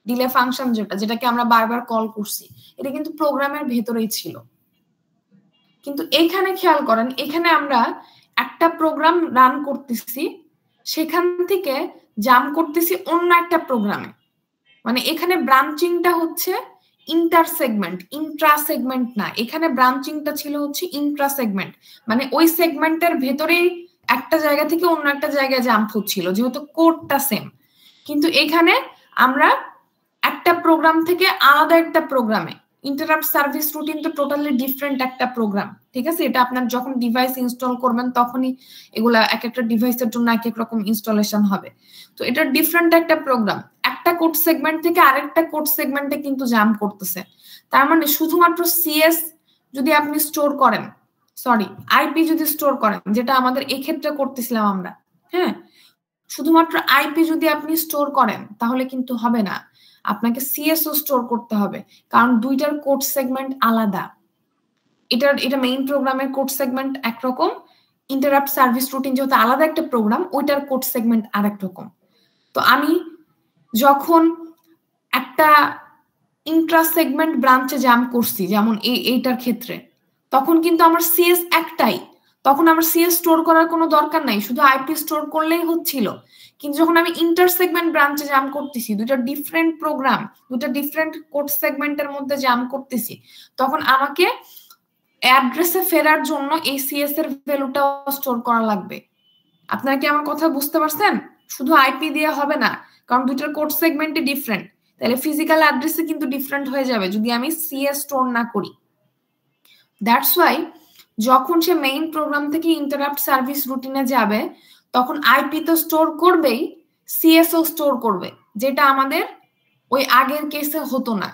ডিলে ফাংশন যেটাকে আমরা বারবার কল করছি, এটা কিন্তু প্রোগ্রামের ভেতরেই ছিল। কিন্তু এখানে খেয়াল করেন, এখানে আমরা একটা প্রোগ্রাম রান করতেছি, সেখান থেকে জাম্প করতেছি অন্য একটা প্রোগ্রামে। মানে এখানে ব্রাঞ্চিংটা হচ্ছে ইন্টার সেগমেন্ট না, এখানে ব্রাঞ্চিংটা ছিল হচ্ছে ইন্ট্রা সেগমেন্ট। মানে ওই সেগমেন্টের ভেতরেই একটা জায়গা থেকে অন্য একটা জায়গায় জাম্প হচ্ছিল, যেহেতু কোডটা সেম। কিন্তু এখানে আমরা একটা প্রোগ্রাম থেকে আলাদা একটা প্রোগ্রামে, ইন্টারাপ্ট সার্ভিস রুটিন তো টোটালি ডিফারেন্ট একটা প্রোগ্রাম। ঠিক আছে, এটা আপনার যখন ডিভাইস ইনস্টল করবেন তখনই এগুলা এক একটা ডিভাইসের জন্য এক এক রকম ইনস্টলেশন হবে। তো এটা ডিফারেন্ট একটা প্রোগ্রাম, একটা কোড সেগমেন্ট থেকে আরেকটা কোড সেগমেন্টে কিন্তু জাম্প করতেছে। তার মানে শুধুমাত্র সিএস যদি আপনি স্টোর করেন, আইপি যদি স্টোর করেন, যেটা আমাদের এই ক্ষেত্রে করতেছিলাম আমরা, হ্যাঁ, শুধুমাত্র আইপি যদি আপনি স্টোর করেন তাহলে কিন্তু হবে না, আপনাকে সিএসও স্টোর করতে হবে, কারণ দুইটার কোড সেগমেন্ট আলাদা। এটা মেইন প্রোগ্রামের কোড সেগমেন্ট একরকম, ইন্টারাপ্ট সার্ভিস রুটিন যেহেতু আলাদা একটা প্রোগ্রাম, ওইটার কোড সেগমেন্ট আরেক রকম। তো আমি যখন একটা ইন্ট্রা সেগমেন্ট ব্রাঞ্চে জাম্প করছি, যেমন এইটার ক্ষেত্রে, তখন কিন্তু আমার সিএস একটাই, তখন আমার সিএস স্টোর করার কোনো দরকার নাই, শুধু আইপি স্টোর করলেই হচ্ছিল। কিন্তু যখন আমি ইন্টার সেগমেন্ট ব্রাঞ্চে জাম্প করতেছি, দুটো ডিফারেন্ট প্রোগ্রাম, দুটো ডিফারেন্ট কোড সেগমেন্টের মধ্যে জাম্প করতেছি, তখন আমাকে অ্যাড্রেসে ফেরার জন্য এই সিএস এর ভ্যালুটাও স্টোর করা লাগবে। আপনারা কি আমার কথা বুঝতে পারছেন? শুধু আইপি দিয়ে হবে না, কারণ দুটোর কোড সেগমেন্টই ডিফারেন্ট, তাহলে ফিজিক্যাল অ্যাড্রেসে কিন্তু ডিফারেন্ট হয়ে যাবে যদি আমি সিএস স্টোর না করি। দ্যাটস ওয়াই যখন সে মেইন প্রোগ্রাম থেকে ইন্টারাপ্ট সার্ভিস রুটিনে যাবে, তখন আইপি তো স্টোর করবেই, সিএসও স্টোর করবে, যেটা আমাদের ওই আগের কেসে হতো না।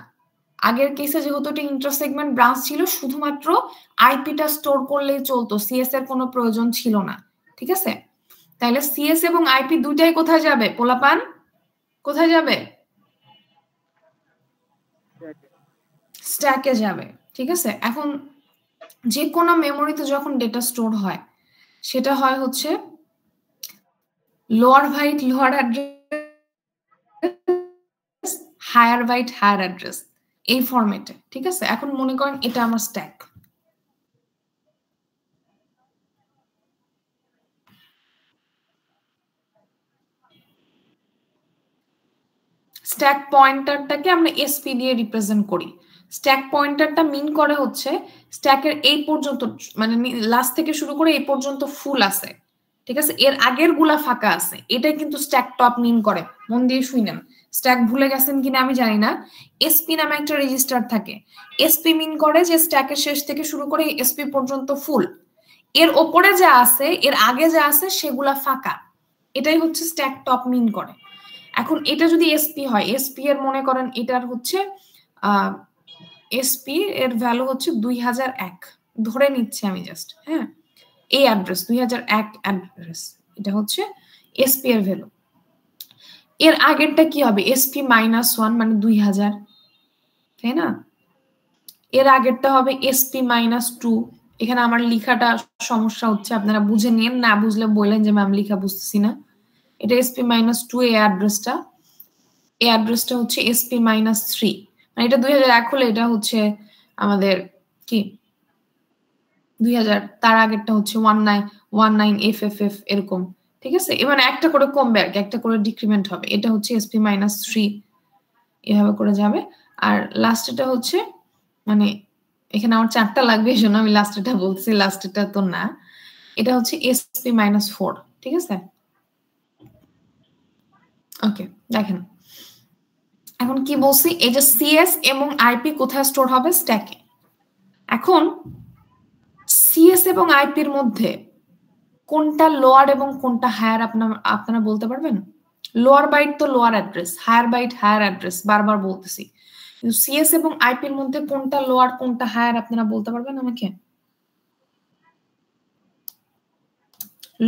আগের কেসে যেহেতু একটা ইন্টারসেগমেন্ট ব্রাঞ্চ ছিল, শুধুমাত্র আইপিটা স্টোর করলেই চলতো, সিএস এর কোনো প্রয়োজন ছিল না। ঠিক আছে, তাহলে সিএস এবং আইপি দুইটাই কোথায় যাবে পোলাপান? কোথায় যাবে? স্ট্যাকে যাবে। ঠিক আছে, এখন যে কোনো মেমোরিতে যখন ডেটা স্টোর হয়, সেটা হয় হচ্ছে lower byte lower address, higher byte higher address, এই ফরম্যাটে। ঠিক আছে, এখন মনে করেন এটা আমার স্ট্যাক। স্ট্যাক পয়েন্টারটাকে আমরা এসপি দিয়ে রিপ্রেজেন্ট করি। স্ট্যাক পয়েন্টারটা মিন করে হচ্ছে স্ট্যাকের এই পর্যন্ত, মানে লাস্ট থেকে শুরু করে এই পর্যন্ত ফুল আছে, ঠিক আছে, এর আগের গুলা ফাঁকা আছে, এটাই কিন্তু স্ট্যাক টপ মিন করে। মন দিয়ে শুনেন, স্ট্যাক ভুলে গেছেন কিনা আমি জানি না, এসপি নামে একটা রেজিস্টার থাকে, এসপি মিন করে যে স্ট্যাকের শেষ থেকে শুরু করে এসপি পর্যন্ত ফুল, এর ওপরে যা আছে, এর আগে যা আছে সেগুলা ফাঁকা, এটাই হচ্ছে স্ট্যাক টপ মিন করে। এখন এটা যদি এসপি হয়, এসপি এর মনে করেন এটার হচ্ছে এসপি এর ভ্যালু হচ্ছে 2001 ধরে নিচ্ছে আমি জাস্ট, হ্যাঁ, এই অ্যাড্রেস 2001 অ্যাড্রেস, এটা হচ্ছে এসপি এর ভ্যালু। এর আগেরটা কি হবে? এসপি -1 মানে 2000, তাই না? এর আগেরটা হবে এসপি -2। এখানে আমার লেখাটা সমস্যা হচ্ছে, আপনারা বুঝে নিন, না বুঝলে বললেন যে ম্যাম লেখা বুঝতেছি না। এটা এসপি -2 এই অ্যাড্রেসটা, এই অ্যাড্রেসটা হচ্ছে এসপি -3, মানে এটা 2001 হলে এটা হচ্ছে আমাদের কি 2000, তার আগেরটা হচ্ছে 19FFF এরকম। ঠিক আছে, এবার একটা করে কমবে আর কি, একটা করে ডিক্রিমেন্ট হবে, এটা হচ্ছে এসপি -3 এভাবে করে যাবে। আর লাস্টেটা হচ্ছে, মানে এখানে আমার 4টা লাগবে এই জন্য আমি লাস্টেটা বলছি, লাস্টেটা তো না, এটা হচ্ছে এসপি -4। ঠিক আছে, ওকে, দেখেন এখন কি বলছি, এই যে সিএস এবং আইপি কোথায় স্টোর হবে? স্ট্যাকে। এখন সিএস এবং আইপির মধ্যে কোনটা লোয়ার এবং কোনটা হায়ার আপনারা বলতে পারবেন? লোয়ার বাইট তো lower address, higher byte higher address, বারবার বলতেছি, কিন্তু সিএস এবং আইপির মধ্যে কোনটা লোয়ার কোনটা হায়ার আপনারা বলতে পারবেন আমাকে?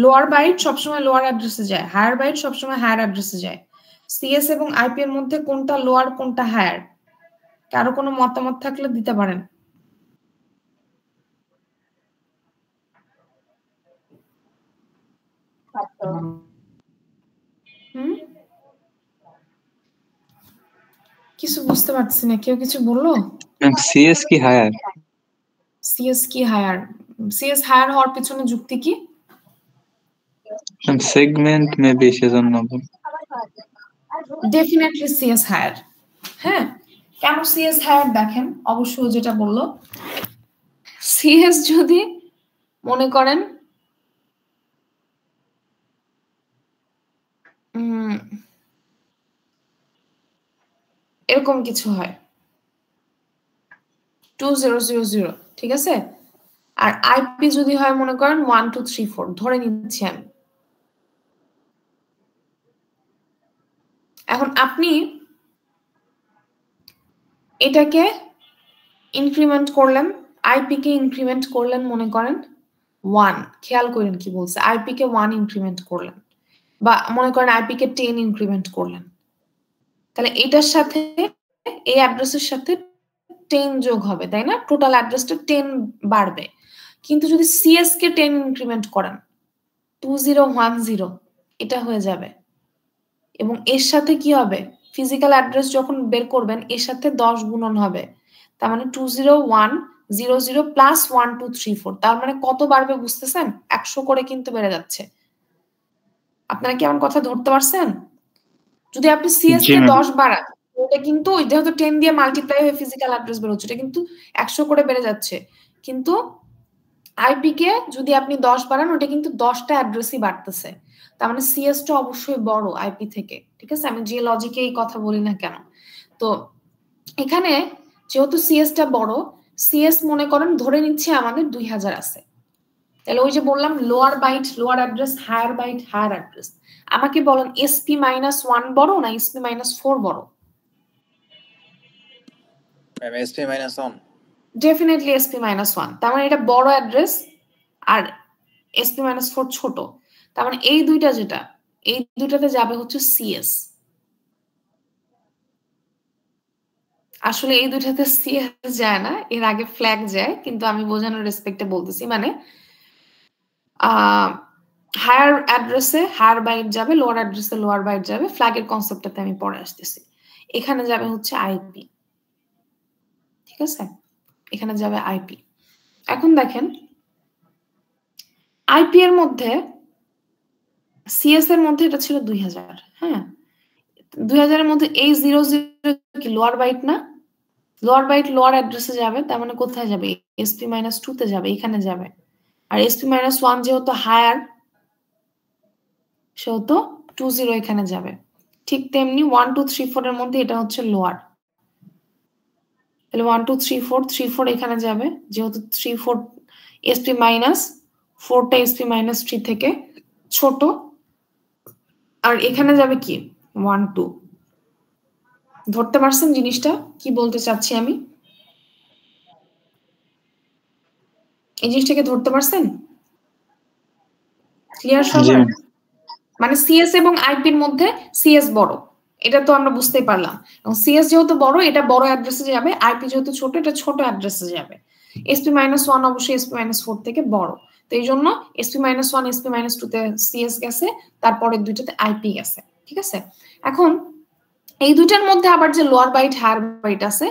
লোয়ার বাইট সবসময় লোয়ার অ্যাড্রেসে যায়, হায়ার বাইট সবসময় হায়ার অ্যাড্রেসে যায়। সিএস এবং আইপি এর মধ্যে কোনটা লোয়ার কোনটা হায়ার? কারো কোনো মতামত থাকলে দিতে পারেন। কিছু বুঝতে পারছি না, কেউ কিছু বললো? সিএস কি হায়ার? সিএস কি হায়ার? সিএস হায়ার হওয়ার পিছনে যুক্তি কি? সেগমেন্ট মেবি সেজন্য। Definitely CS higher. হ্যাঁ, কেন সিএস হায়ার? দেখেন, অবশ্যই যেটা বললো, সিএস যদি মনে করেন এরকম কিছু হয় 2000, ঠিক আছে, আর আইপি যদি হয় মনে করেন 1234, ধরে নিচ্ছি আমি। এখন আপনি এটাকে ইনক্রিমেন্ট করলেন, আইপি কে ইনক্রিমেন্ট করলেন মনে করেন 1, খেয়াল করেন কি বলছে, আইপি কে 1 ইনক্রিমেন্ট করলেন, বা মনে করেন আইপি কে 10 ইনক্রিমেন্ট করলেন, তাহলে এটার সাথে এই অ্যাড্রেসের সাথে 10 যোগ হবে, তাই না? টোটাল অ্যাড্রেসটা 10 বাড়বে। কিন্তু যদি সিএস কে 10 ইনক্রিমেন্ট করেন 2010 এটা হয়ে যাবে, এবং এর সাথে কি হবে, ফিজিক্যাল অ্যাড্রেস যখন বের করবেন এর সাথে 10 গুণন হবে, তার মানে 20100 প্লাস 1234, তার মানে কত বাড়বে বুঝতেছেন? 100 করে কিন্তু বেড়ে যাচ্ছে। আপনারা কি আমার কথা ধরতে পারছেন? যদি আপনি সিএস কে 10 বাড়ান, ওটা কিন্তু যেহেতু 10 দিয়ে মাল্টিপ্লাই হয়ে ফিজিক্যাল অ্যাড্রেস বের হচ্ছে, এটা কিন্তু 100 করে বেড়ে যাচ্ছে। কিন্তু আইপি কে যদি আপনি 10 বাড়ান, ওটা কিন্তু 10টা অ্যাড্রেসই বাড়তেছে, তার মানে সিএস টা অবশ্যই বড় আইপি থেকে, ঠিক আছে? আমি যে লজিকে এই কথা বলি না কেন, তো এখানে যেহেতু সিএস টা বড়, সিএস মনে করেন ধরে নিচ্ছে আমাদের 2000 আছে, তাহলে ওই যে বললাম lower byte lower address, higher byte higher address, আমাকে বলেন এসপি -1 বড় না এসপি -4 বড়? Ma'am SP -1। ডেফিনেটলি এসপি -1, তার মানে এটা বড় অ্যাড্রেস আর এসপি -4 ছোট, তার মানে এই দুইটা যেটা, এই দুইটাতে যাবে হচ্ছে সিএস। আসলে এই দুইটাতে সিএস যায় না, এর আগে ফ্ল্যাগ যায়, কিন্তু আমি বোঝানোর রেসপেক্টে বলতেছি, মানে হায়ার অ্যাড্রেসে হায়ার বাইট যাবে, লোয়ার অ্যাড্রেসে লোয়ার বাইট যাবে, ফ্ল্যাগের কনসেপ্টটাতে আমি পরে আসতেছি। এখানে যাবে হচ্ছে আইপি, ঠিক আছে? এখানে যাবে আইপি। এখন দেখেন আইপি এর মধ্যে সিএস এর মধ্যে এটা ছিল 2000, হ্যাঁ 2000 এর মধ্যে এই 00 কি লোয়ার বাইট না? লোয়ার বাইট লোয়ার অ্যাড্রেসে যাবে, তার মানে কোথায় যাবে? এসপি -2 তে যাবে, এখানে যাবে। আর এসপি -1 যেহেতু হায়ার, সেহেতু 20 এখানে যাবে। ঠিক তেমনি 1 2 3 4 এর মধ্যে এটা হচ্ছে লোয়ার, তাহলে 1 2 3 4 3 4 এখানে যাবে, যেহেতু 3 4 এসপি -4টা এসপি -3 থেকে ছোট, আর এখানে যাবে কি 1 2। ধরতে পারছেন জিনিসটা কি বলতে চাচ্ছি আমি? এই জিনিসটাকে ধরতে পারছেন? ক্লিয়ার সবার? মানে সিএস এবং আইপির মধ্যে সিএস বড়, এটা তো আমরা বুঝতেই পারলাম, এবং সিএস যেহেতু বড় এটা বড় অ্যাড্রেসে যাবে, আইপি যেহেতু ছোট এটা ছোট অ্যাড্রেসে যাবে। এসপি -1 অবশ্যই এসপি -4 থেকে বড়, তো এই জন্য এসপি -1 এসপি -2 তে সিএস গেছে, তারপরে দুইটাতে আইপি গেছে, ঠিক আছে? এখন এই দুইটার মধ্যে আবার যে লোয়ার বাইট হায়ার বাইট আছে,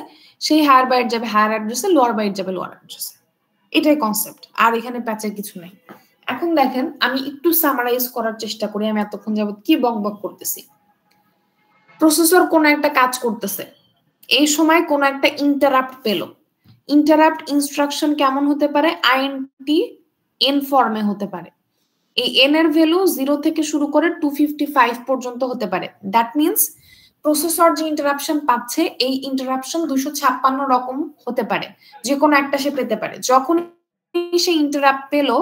সেই হায়ার বাইট যাবে হায়ার অ্যাড্রেসে, লোয়ার বাইট যাবে লোয়ার অ্যাড্রেসে, এটাই কনসেপ্ট, আর এখানে প্যাচের কিছু নাই। এখন দেখেন আমি একটু সামারাইজ করার চেষ্টা করি আমি এতক্ষণ যাবত কি বকবক করতেছি। প্রসেসর কোন একটা কাজ করতেছে, এই সময় কোন একটা ইন্টারাপ্ট পেল। ইন্টারাপ্ট ইনস্ট্রাকশন কেমন হতে পারে? আইএনটি এন ফর্মে হতে পারে। এই এন এর ভ্যালু 0 থেকে শুরু করে 255 পর্যন্ত হতে পারে। দ্যাট মিনস প্রসেসর যে ইন্টারাপশন পাচ্ছে এই ইন্টারাপশন 256 রকম হতে পারে, যে কোনো একটা সে পেতে পারে। যখন সে ইন্টারাপ্ট পেলো,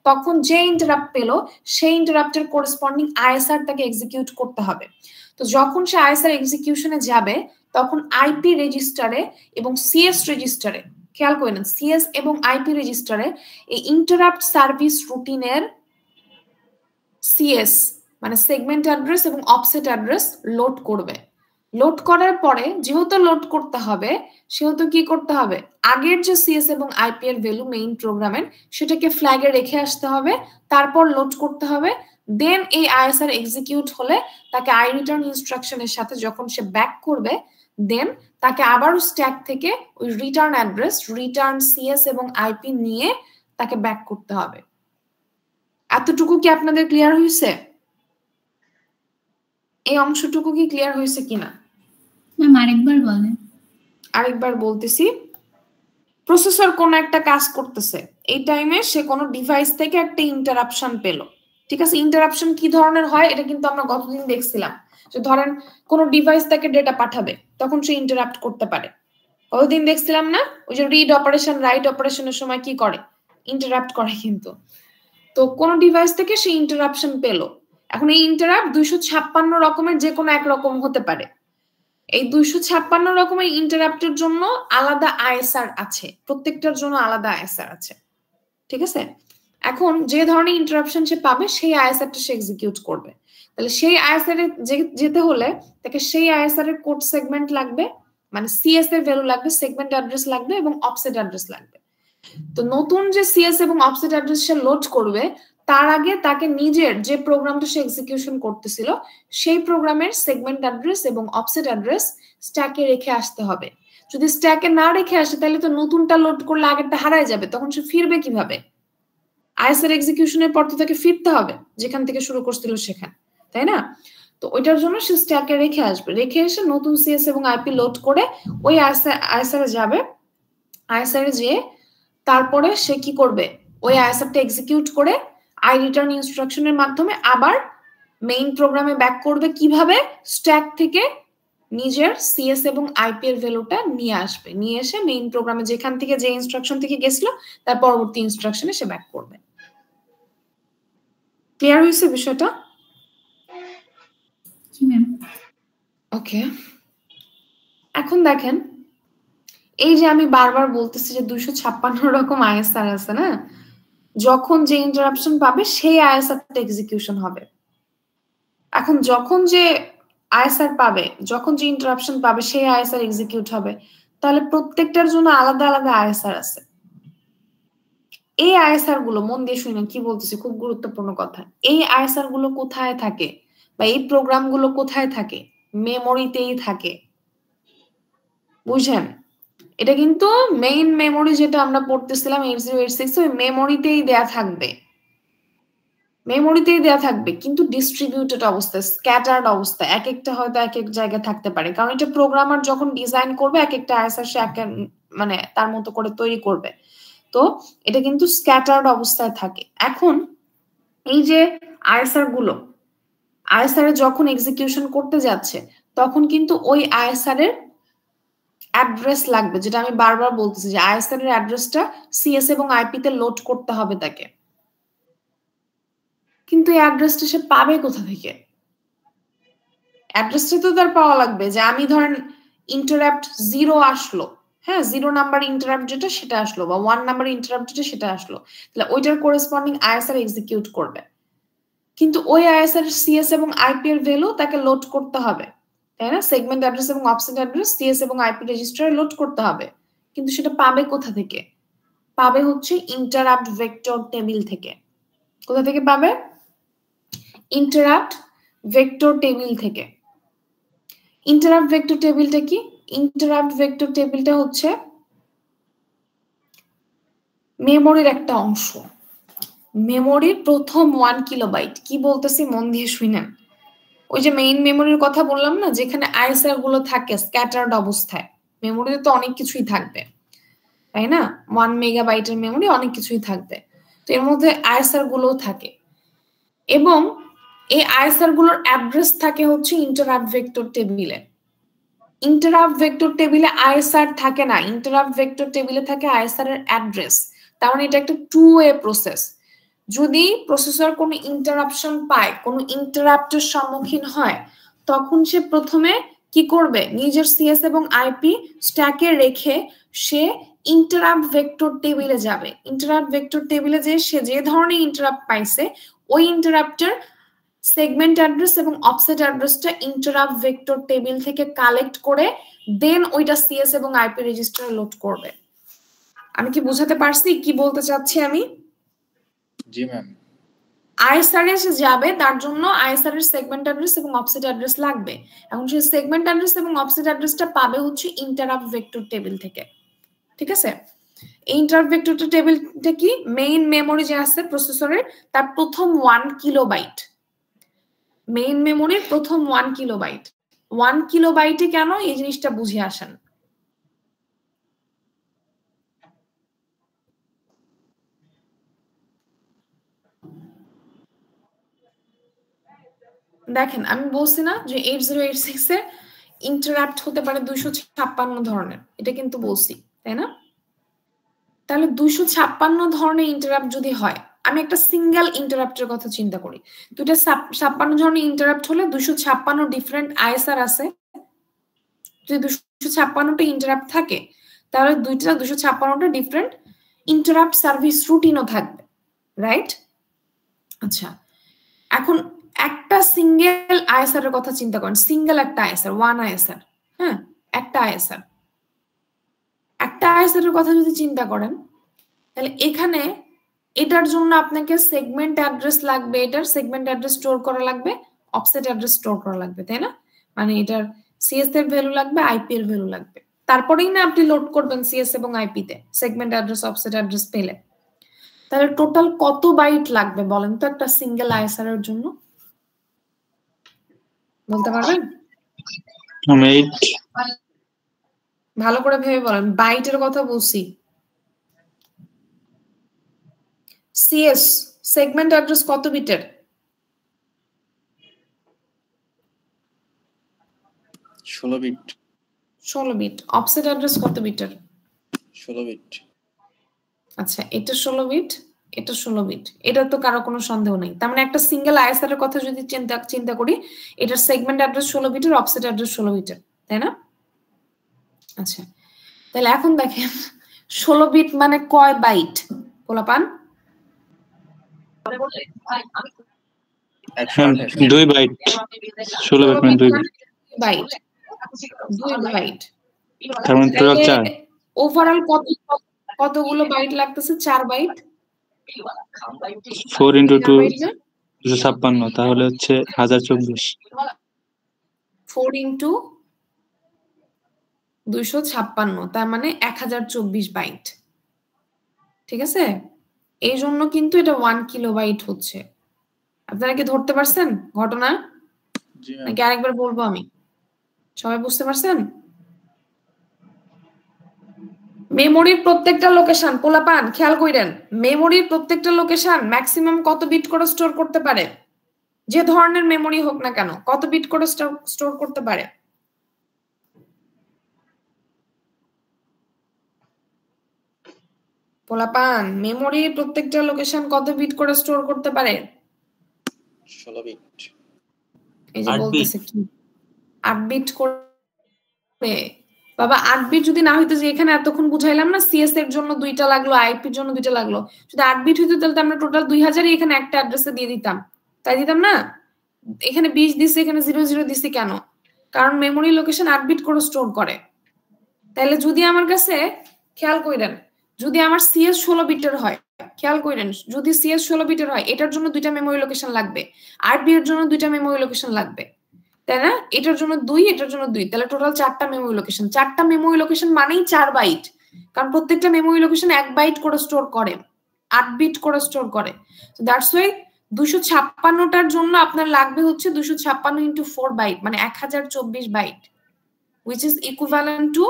তখন যে ইন্টারাপ্ট পেলো সেই ইন্টারাপ্টের করেসপন্ডিং আইএসআর তাকে এক্সিকিউট করতে হবে। তো যখন সে আইএসআর এক্সিকিউশনে যাবে তখন আইপি রেজিস্টারে এবং সিএস রেজিস্টারে, খেয়াল করেন সিএস এবং আইপি রেজিস্টারে এই ইন্টারাপ্ট সার্ভিস রুটিনের সিএস মানে সেগমেন্ট অ্যাড্রেস এবং অফসেট অ্যাড্রেস লোড করবে। লোড করার পরে যেহেতু লোড করতে হবে সেহেতু কি করতে হবে, আগের যে সিএস এবং আইপি এর ভ্যালু মেইন প্রোগ্রামের সেটাকে ফ্ল্যাগে রেখে আসতে হবে, তারপর লোড করতে হবে। দেন এই আইএসআর এক্সিকিউট হলে তাকে আই রিটার্ন ইনস্ট্রাকশনের সাথে যখন সে ব্যাক করবে, দেন তাকে আবার স্ট্যাক থেকে ওই রিটার্ন অ্যাড্রেস, রিটার্ন সিএস এবং আইপি নিয়ে তাকে ব্যাক করতে হবে। এতটুকু কি আপনাদের ক্লিয়ার হয়েছে? এই অংশটুকু কি ক্লিয়ার হয়েছে কিনা? ম্যাম আরেকবার বলেন। আরেকবার বলতেছি, প্রসেসর কোন একটা কাজ করতেছে, এই টাইমে সে কোনো ডিভাইস থেকে একটা ইন্টারাপশন পেল, ঠিক আছে? ইন্টারাপশন কি ধরনের হয় এটা কিন্তু আমরা গতদিন দেখছিলাম, যে ধরেন কোনো ডিভাইস থেকে ডেটা পাঠাবে তখন সে ইন্টারাপ্ট করতে পারে, গতদিন দেখছিলাম না? ওই যে রিড অপারেশন রাইট অপারেশনের সময় কি করে, ইন্টারাপ্ট করে কিন্তু। তো কোন ডিভাইস থেকে সে ইন্টারাপশন পেল, এখন এই ইন্টারাপ্ট 256 রকমের যে কোনো এক রকম হতে পারে। এই 256 রকমের ইন্টারাপ্টের জন্য আলাদা আইএসআর আছে, প্রত্যেকটার জন্য আলাদা আইএসআর আছে, ঠিক আছে? এখন যে ধরনের ইন্টারাপশন সে পাবে সেই আইএসআরটা সে এক্সিকিউট করবে। তাহলে সেই আইএসআর এ যেতে হলে তাকে সেই আইএসআর এর কোড সেগমেন্ট লাগবে, মানে সিএস এর ভ্যালু লাগবে, সেগমেন্ট অ্যাড্রেস লাগবে এবং অফসেট অ্যাড্রেস লাগবে। তো নতুন যে সিএস এবং অফসেট অ্যাড্রেস সে লোড করবে তার আগে তাকে নিজের যে প্রোগ্রামটা সে এক্সিকিউশন করতেছিল সেই প্রোগ্রামের সেগমেন্ট অ্যাড্রেস এবং অফসেট অ্যাড্রেস স্ট্যাকে রেখে আসতে হবে। যদি স্ট্যাকে না রেখে আসে তাহলে তো নতুনটা লোড করলে আগেরটা হারায় যাবে, তখন সে ফিরবে কিভাবে? আইএসআর এক্সিকিউশনের পর তো তাকে ফিরতে হবে যেখান থেকে শুরু করছিল সেখানে, তাই না? তো ওইটার জন্য সে স্ট্যাকে রেখে আসবে, রেখে এসে নতুন সিএস এবং আইপি লোড করে ওই আইএসআর এ যাবে। আইএসআর এ যেয়ে তারপরে সে কি করবে, ওই আইএসআরটা এক্সিকিউট করে আই রিটার্ন ইনস্ট্রাকশনের মাধ্যমে আবার মেইন প্রোগ্রামে ব্যাক করবে। কিভাবে? স্ট্যাক থেকে নিজের সিএস এবং আইপি এর ভ্যালুটা নিয়ে আসবে, নিয়ে এসে মেইন প্রোগ্রামে যেখান থেকে যে ইনস্ট্রাকশন থেকে গেছিল তার পরবর্তী ইনস্ট্রাকশনে সে ব্যাক করবে। ক্লিয়ার হয়েছে বিষয়টা? ওকে, এখন দেখেন এই যে আমি বারবার বলতেছি যে 256 রকম আইএসআর আছে না, যখন যে ইন্টারাপশন পাবে সেই আইএসআরটা এক্সিকিউশন হবে। এখন যখন যে আইএসআর পাবে, যখন যে ইন্টারাপশন পাবে সেই আইএসআর এক্সিকিউট হবে, তাহলে প্রত্যেকটার জন্য আলাদা আলাদা আইএসআর আছে। এই আইএসআর গুলো মন দিয়ে শুনেন কি বলতেছি, খুব গুরুত্বপূর্ণ কথা। এই আইএসআর গুলো কোথায় থাকে বা এই প্রোগ্রাম গুলো কোথায় থাকে? মেমোরিতেই থাকে, বুঝেন? এটা কিন্তু মেইন মেমোরি যেটা আমরা পড়তেছিলাম 8086 ওই মেমোরিতেই দেয়া থাকবে, মেমোরিতেই দেয়া থাকবে, কিন্তু ডিস্ট্রিবিউটেড অবস্থায়, স্ক্যাটার্ড অবস্থায়, এক একটা হয়তো এক এক জায়গায় থাকতে পারে। কারণ এটা প্রোগ্রামার যখন ডিজাইন করবে এক একটা আইএসআর সে মানে তার মতো করে তৈরি করবে, তো এটা কিন্তু স্ক্যাটার্ড অবস্থায় থাকে। এখন এই যে আইএসআর গুলো, আইএসআর এ যখন এক্সিকিউশন করতে যাচ্ছে তখন কিন্তু ওই আইএসআর এর অ্যাড্রেস লাগবে, যেটা আমি বারবার বলতেছি যে আইএসআর এর অ্যাড্রেসটা সিএস এবং আইপি তে লোড করতে হবে তাকে। কিন্তু এই অ্যাড্রেসটা সে পাবে কোথা থেকে? অ্যাড্রেসটা তো তার পাওয়া লাগবে যে আমি ধরেন ইন্টারাপ্ট 0 আসলো, হ্যাঁ 0 নাম্বার ইন্টারাপ্ট যেটা সেটা আসলো, বা 1 নাম্বার ইন্টারাপ্ট যেটা সেটা আসলো, তাহলে ওইটার করেসপন্ডিং আইএসআর এক্সিকিউট করবে। কিন্তু ওই আইএসআর সিএস এবং আইপি এর ভ্যালু তাকে লোড করতে হবে, তাই না? সেগমেন্ট অ্যাড্রেস এবং অফসেট অ্যাড্রেস সিএস এবং আইপি রেজিস্টারে লোড করতে হবে। কিন্তু সেটা পাবে কোথা থেকে? পাবে হচ্ছে ইন্টারাপ্ট ভেক্টর টেবিল থেকে। কোথা থেকে পাবে? ইন্টারাপ্ট ভেক্টর টেবিল থেকে। ইন্টারাপ্ট ভেক্টর টেবিলটা কি? ইন্টারাপ্ট ভেক্টর টেবিলটা হচ্ছে মেমোরির একটা অংশ, মেমোরির প্রথম 1 কিলোবাইট। কি বলতেছি মন দিয়ে শুনেন। ওই যে মেইন মেমোরির কথা বললাম না, যেখানে আইএসআর গুলো থাকে স্ক্যাটার্ড অবস্থায়, মেমোরিতে তো অনেক কিছুই থাকবে, তাই না? 1 মেগাবাইটের মেমোরি অনেক কিছুই থাকবে, তো এর মধ্যে আইএসআর গুলোও থাকে। এবং এই আইএসআর গুলোর অ্যাড্রেস থাকে হচ্ছে ইন্টারাপ্ট ভেক্টর টেবিলে। ইন্টারাপ্ট ভেক্টর টেবিলে আইএসআর থাকে না, ইন্টারাপ্ট ভেক্টর টেবিলে থাকে আইএসআর এর অ্যাড্রেস। তার মানে এটা একটা 2 ওয়ে প্রসেস। যদি প্রসেসর কোনো ইন্টারাপশন পায়, কোনো ইন্টারাপ্টের সম্মুখীন হয়, তখন সে প্রথমে কি করবে? নিজের সিএস এবং আইপি স্ট্যাকে রেখে সে ইন্টারাপ্ট ভেক্টর টেবিলে যাবে। ইন্টারাপ্ট ভেক্টর টেবিলে যে সে যে ধরনের ইন্টারাপ্ট পাইছে ওই ইন্টারাপ্টের সেগমেন্ট অ্যাড্রেস এবং অফসেট অ্যাড্রেসটা ইন্টারাপ্ট ভেক্টর টেবিল থেকে কালেক্ট করে দেন ওইটা সিএস এবং আইপি রেজিস্টারে লোড করবে। আমি কি বোঝাতে পারছি কি বলতে চাচ্ছি আমি? জি ম্যাম। আইএসআর এ যাবে, তার জন্য আইএসআর এর সেগমেন্ট অ্যাড্রেস এবং অফসেট অ্যাড্রেস লাগবে। এখন সেই সেগমেন্ট অ্যাড্রেস এবং অফসেট অ্যাড্রেসটা পাবে হচ্ছে ইন্টারাপ্ট ভেক্টর টেবিল থেকে, ঠিক আছে? এই ইন্টারাপ্ট ভেক্টর টেবিলটা কি? মেইন মেমোরি যে আছে প্রসেসরের তার প্রথম 1 কিলোবাইট, মেইন মেমোরির প্রথম 1 কিলোবাইট। 1 কিলোবাইটে কেন এই জিনিসটা বুঝে আসেন। দেখেন আমি বলছি না যে 8086 এ ইন্টারাপ্ট হতে পারে 256 ধরনের, এটা কিন্তু বলছি, তাই না? তাহলে 256 ধরনের ইন্টারাপ্ট যদি হয়, আমি একটা সিঙ্গেল ইন্টারাপ্টের কথা চিন্তা করি, 256 ধরনের ইন্টারাপ্ট হলে 256 ডিফারেন্ট আইএসআর আছে। যদি 256টা ইন্টারাপ্ট থাকে তাহলে 256টা ডিফারেন্ট ইন্টারাপ্ট সার্ভিস রুটিনও থাকবে, রাইট? আচ্ছা, এখন একটা সিঙ্গেল আইএসআর এর কথা চিন্তা করেন, সিঙ্গেল একটা আইএসআর, ওয়ান আইএসআর, হ্যাঁ, একটা আইএসআর, একটা আইএসআর এর কথা যদি চিন্তা করেন, তাহলে এখানে এটার জন্য আপনাকে সেগমেন্ট অ্যাড্রেস লাগবে, এটার সেগমেন্ট অ্যাড্রেস স্টোর করা লাগবে, অফসেট অ্যাড্রেস স্টোর করা লাগবে, তাই না? মানে এটার সিএস এর ভ্যালু লাগবে, আইপি এর ভ্যালু লাগবে, তারপরেই না আপনি লোড করবেন সিএস এবং আইপি তে সেগমেন্ট অ্যাড্রেস অফসেট অ্যাড্রেস পেলে। তাহলে টোটাল কত বাইট লাগবে বলেন তো একটা সিঙ্গেল আইএসআর এর জন্য, বলতে পারবেন? ভালো করে ভেবে বলেন, বাইটের কথা বলছি। সিএস সেগমেন্ট অ্যাড্রেস কত বিটের? 16 বিট। 16 বিট। অফসেট অ্যাড্রেস কত বিটের? 16 বিট। আচ্ছা, এটা 16 বিট, এটা 16 বিট, এটা তো কারো কোনো সন্দেহ নেই। তার মানে একটা সিঙ্গেল আইএসআর এর কথা যদি চিন্তা করি, এটার সেগমেন্ট অ্যাড্রেস 16 বিটের, অফসেট অ্যাড্রেস 16 বিটের, তাই না? আচ্ছা, তাহলে এখন দেখেন 16 বিট মানে কয় বাইট পোলাপান? 2 বাইট। 16 বিট মানে 2 বাইট, 2 বাইট। তার মানে টোটাল 4। ওভারঅল কতগুলো বাইট লাগতেছে? 4 বাইট। 4 × 2 256, তাহলে হচ্ছে 1024। 4 × 256, তার মানে 1024 বাইট, ঠিক আছে? এই জন্য কিন্তু এটা 1 কিলোবাইট হচ্ছে। আপনারা কি ধরতে পারছেন ঘটনা? নাকি আরেকবার বলবো আমি? সবাই বুঝতে পারছেন? মেমোরির প্রত্যেকটা লোকেশন পোলাপান খেয়াল কইরেন, মেমোরির প্রত্যেকটা লোকেশন ম্যাক্সিমাম কত বিট করে স্টোর করতে পারে? যে ধরনের মেমোরি হোক না কেন, কত বিট করে স্টোর করতে পারে? পোলাপান মেমোরির প্রত্যেকটা লোকেশন কত বিট করে স্টোর করতে পারে? 16 বিট। এই যে বলতেছে কি 8 বিট করে। বাবা 8 বিট যদি না হইতো, যে এখানে এতক্ষণ বুঝাইলাম না সিএস এর জন্য 2টা লাগলো, আইপির জন্য 2টা লাগলো, যদি 8 বিট হইতো তাহলে আমরা টোটাল 2000ই এখানে একটা অ্যাড্রেসে দিয়ে দিতাম, তাই দিতাম না? এখানে 20 দিছি, এখানে 00 দিছি কেন? কারণ মেমোরি লোকেশন 8 বিট করে স্টোর করে। তাহলে যদি আমার কাছে, খেয়াল কইরেন, যদি আমার সিএস 16 বিটের হয়, খেয়াল করেন, যদি সিএস 16 বিটের হয়, এটার জন্য 2টা মেমোরি লোকেশন লাগবে, আরবি এর জন্য 2টা মেমোরি লোকেশন লাগবে, তাই না? এটার জন্য 2, এটার জন্য 2, তাহলে টোটাল 4টা মেমোরি লোকেশন। 4টা মেমোরি লোকেশন মানেই 4 বাইট, কারণ প্রত্যেকটা মেমোরি লোকেশন 1 বাইট করে স্টোর করে, 8 বিট করে স্টোর করে। সো দ্যাটস ওয়াই 256টার জন্য আপনার লাগবে হচ্ছে 256 × 4 বাইট, মানে 1024 byte, which is equivalent to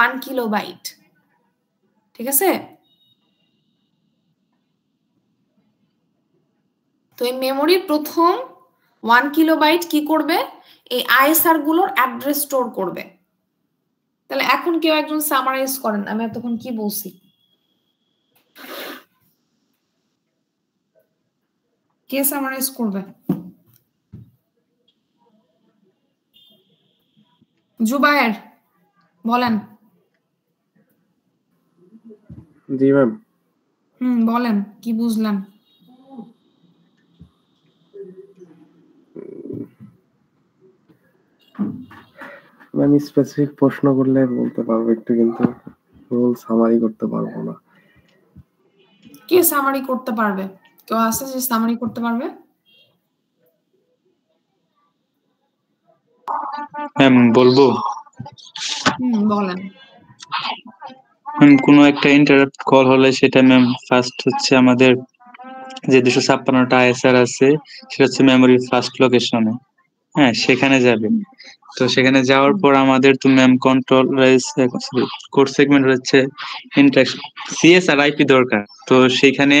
1 kilobyte, ঠিক আছে? তো এই মেমোরির প্রথম 1 কিলোবাইট কি করবে? এই আইএসআর গুলোর অ্যাড্রেস স্টোর করবে। তাহলে এখন কেউ একজন সামারাইজ করেন আমি এতক্ষণ কি বলছি। কে সামারাইজ করবে? জুবায়ের বলেন। জি ম্যাম। বলেন কি বুঝলেন? ম্যাম স্পেসিফিক প্রশ্ন করলে বলতে পারবো একটু, কিন্তু রুল সামারি করতে পারবো না। কে সামারি করতে পারবে? কেউ আছে যে সামারি করতে পারবে? ম্যাম বলবো? বলেন। কোন একটা ইন্টারাপ্ট কল হলে সেটা ম্যাম ফার্স্ট হচ্ছে আমাদের যে 256টা আইএসআর আছে সেটা হচ্ছে মেমোরি ফার্স্ট লোকেশনে, হ্যাঁ সেখানে যাবে। তো সেখানে যাওয়ার পর আমাদের তো ম্যাম কন্ট্রোল কোড সেগমেন্ট হচ্ছে ইন্টারেক্ট সিএস আর আইপি দরকার। তো সেখানে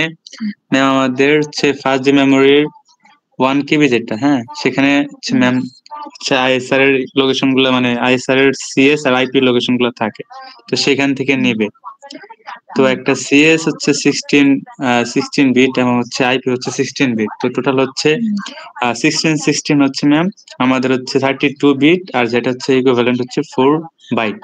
ম্যাম আমাদের হচ্ছে ফার্স্ট যে মেমোরির 1 কেবি যেটা, হ্যাঁ সেখানে হচ্ছে ম্যাম আইএসআর এর লোকেশন গুলো, মানে আইএসআর এর সিএস আর আইপি লোকেশন গুলো থাকে, তো সেখান থেকে নেবে। তো একটা সিএস হচ্ছে 16 বিট এবং হচ্ছে আইপি হচ্ছে 16 বিট, তো টোটাল হচ্ছে 16 হচ্ছে ম্যাম আমাদের হচ্ছে 32 বিট, আর যেটা হচ্ছে ইকুইভ্যালেন্ট হচ্ছে 4 বাইট।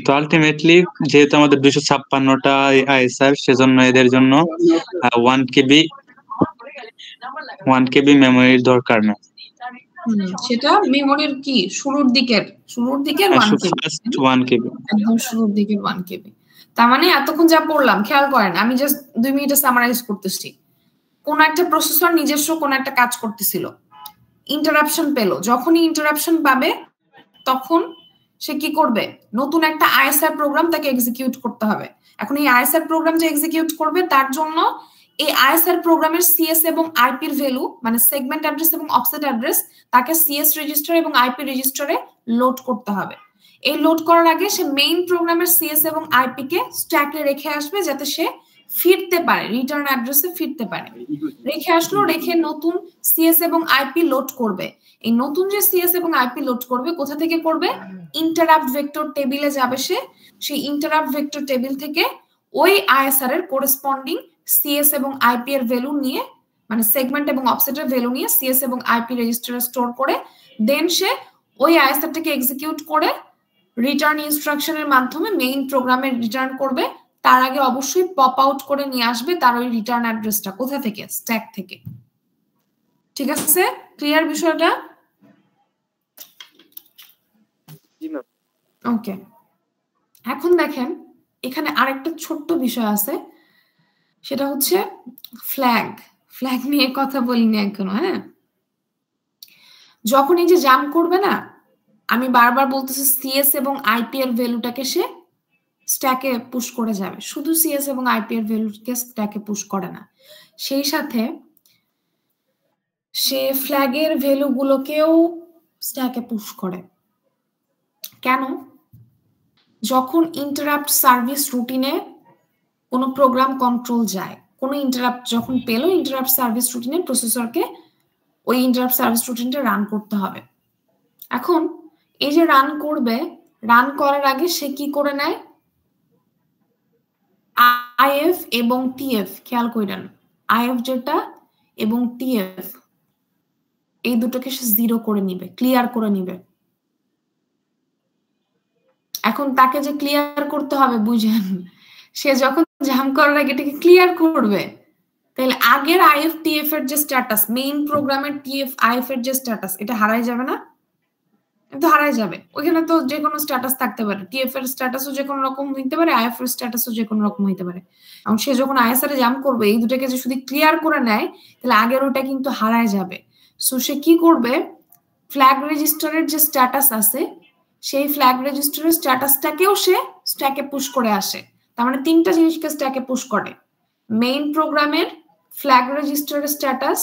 তো আলটিমেটলি যেহেতু আমাদের 256টা আইএসআর, সেজন্য এদের জন্য 1 কেবি 1 KB মেমোরির দরকার না। সেটা মেমোরির কি শুরুর দিকের 1 KB, ফার্স্ট 1 KB, একদম শুরুর দিকের 1 KB। তার মানে এতক্ষণ যা পড়লাম খেয়াল করেন, আমি জাস্ট 2 মিনিটে সামারাইজ করতেছি। কোন একটা প্রসেসর নিজস্ব কোন একটা কাজ করতেছিল, ইন্টারাপশন পেল, যখনই ইন্টারাপশন পাবে তখন সে কি করবে, নতুন একটা আইএসআর প্রোগ্রাম তাকে এক্সিকিউট করতে হবে। এখন এই আইএসআর প্রোগ্রাম যে এক্সিকিউট করবে তার জন্য এই আইএসআর প্রোগ্রামের সিএস এবং আইপির ভ্যালু মানে সেগমেন্ট অ্যাড্রেস এবং অফসেট অ্যাড্রেস তাকে সিএস রেজিস্টার এবং আইপি রেজিস্টারে লোড করতে হবে। এই লোড করার আগে সে মেইন প্রোগ্রামের সিএস এবং আইপি কে স্ট্যাকে রেখে আসবে যাতে সে ফিরতে পারে, রিটার্ন অ্যাড্রেসে ফিরতে পারে। রেখে আসলো, রেখে নতুন সিএস এবং আইপি লোড করবে। এই নতুন যে সিএস এবং আইপি লোড করবে কোথা থেকে করবে, ইন্টারাপ্ট ভেক্টর টেবিলে যাবে সে, সেই ইন্টারাপ্ট ভেক্টর টেবিল থেকে ওই আইএসআর এর করেসপন্ডিং সিএস এবং আইপি এর ভ্যালু নিয়ে মানে সেগমেন্ট এবং অফসেটের ভ্যালু নিয়ে সিএস এবং আইপি রেজিস্টারে স্টোর করে দেন সে ওই আইএসআরটাকে এক্সিকিউট করে রিটার্ন ইনস্ট্রাকশনের মাধ্যমে মেইন প্রোগ্রামে রিটার্ন করবে। তার আগে অবশ্যই পপ আউট করে নিয়ে আসবে তার ওই রিটার্ন অ্যাড্রেসটা কোথা থেকে, স্ট্যাক থেকে। ঠিক আছে, ক্লিয়ার বিষয়টা? ওকে, এখন দেখেন এখানে আরেকটা ছোট্ট বিষয় আছে, সেটা হচ্ছে ফ্ল্যাগ। ফ্ল্যাগ নিয়ে কথা বলিনি এখনো। হ্যাঁ, যখন এই যে জাম্প করবে না, আমি বারবার বলতেছি সিএস এবং আইপি এর ভ্যালুটাকে সে স্ট্যাকে পুশ করে যাবে, শুধু সিএস এবং আইপি এর ভ্যালুকে স্ট্যাকে পুশ করে না, সেই সাথে সে ফ্ল্যাগের ভ্যালুগুলোকেও স্ট্যাকে পুশ করে। কেন? যখন ইন্টারাপ্ট সার্ভিস রুটিনে কোনো প্রোগ্রাম কন্ট্রোল যায়, কোনো ইন্টারাপ্ট যখন পেলো, ইন্টারাপ্ট সার্ভিস রুটিনে প্রসেসরকে ওই ইন্টারাপ্ট সার্ভিস রুটিনটা রান করতে হবে। এখন এই যে রান করবে, রান করার আগে সে কি করে নেয়, আইএফ এবং টিএফ, খেয়াল করেন আইএফ যেটা এবং টিএফ এই দুটোকে সে 0 করে নিবে, ক্লিয়ার করে নিবে। এখন তাকে যে ক্লিয়ার করতে হবে বুঝেন, সে যখন জাম্প করার আগে এটাকে ক্লিয়ার করবে, তাহলে আগের আইএফ টিএফ এর যে স্ট্যাটাস, মেইন প্রোগ্রামের টিএফ আইএফ এর যে স্ট্যাটাস, এটা হারাই যাবে না? এটা হারাই যাবে। ওখানে তো যে কোনো স্ট্যাটাস থাকতে পারে, টিএফ এর স্ট্যাটাসও যে কোনো রকম হইতে পারে, আইএফ এর স্ট্যাটাসও যে কোনো রকম হইতে পারে। এবং সে যখন আইএসআর এ জাম্প করবে, এই দুটাকে যে শুধু ক্লিয়ার করে নেয় তাহলে আগের ওটা কিন্তু হারায় যাবে। সো সে কি করবে, ফ্ল্যাগ রেজিস্টারের যে স্ট্যাটাস আছে সেই ফ্ল্যাগ রেজিস্টারের স্ট্যাটাসটাকেও সে স্ট্যাকে পুশ করে আসে। তার মানে তিনটা জিনিসকে স্ট্যাকে পুশ করে, মেইন প্রোগ্রামের ফ্ল্যাগ রেজিস্টারের স্ট্যাটাস,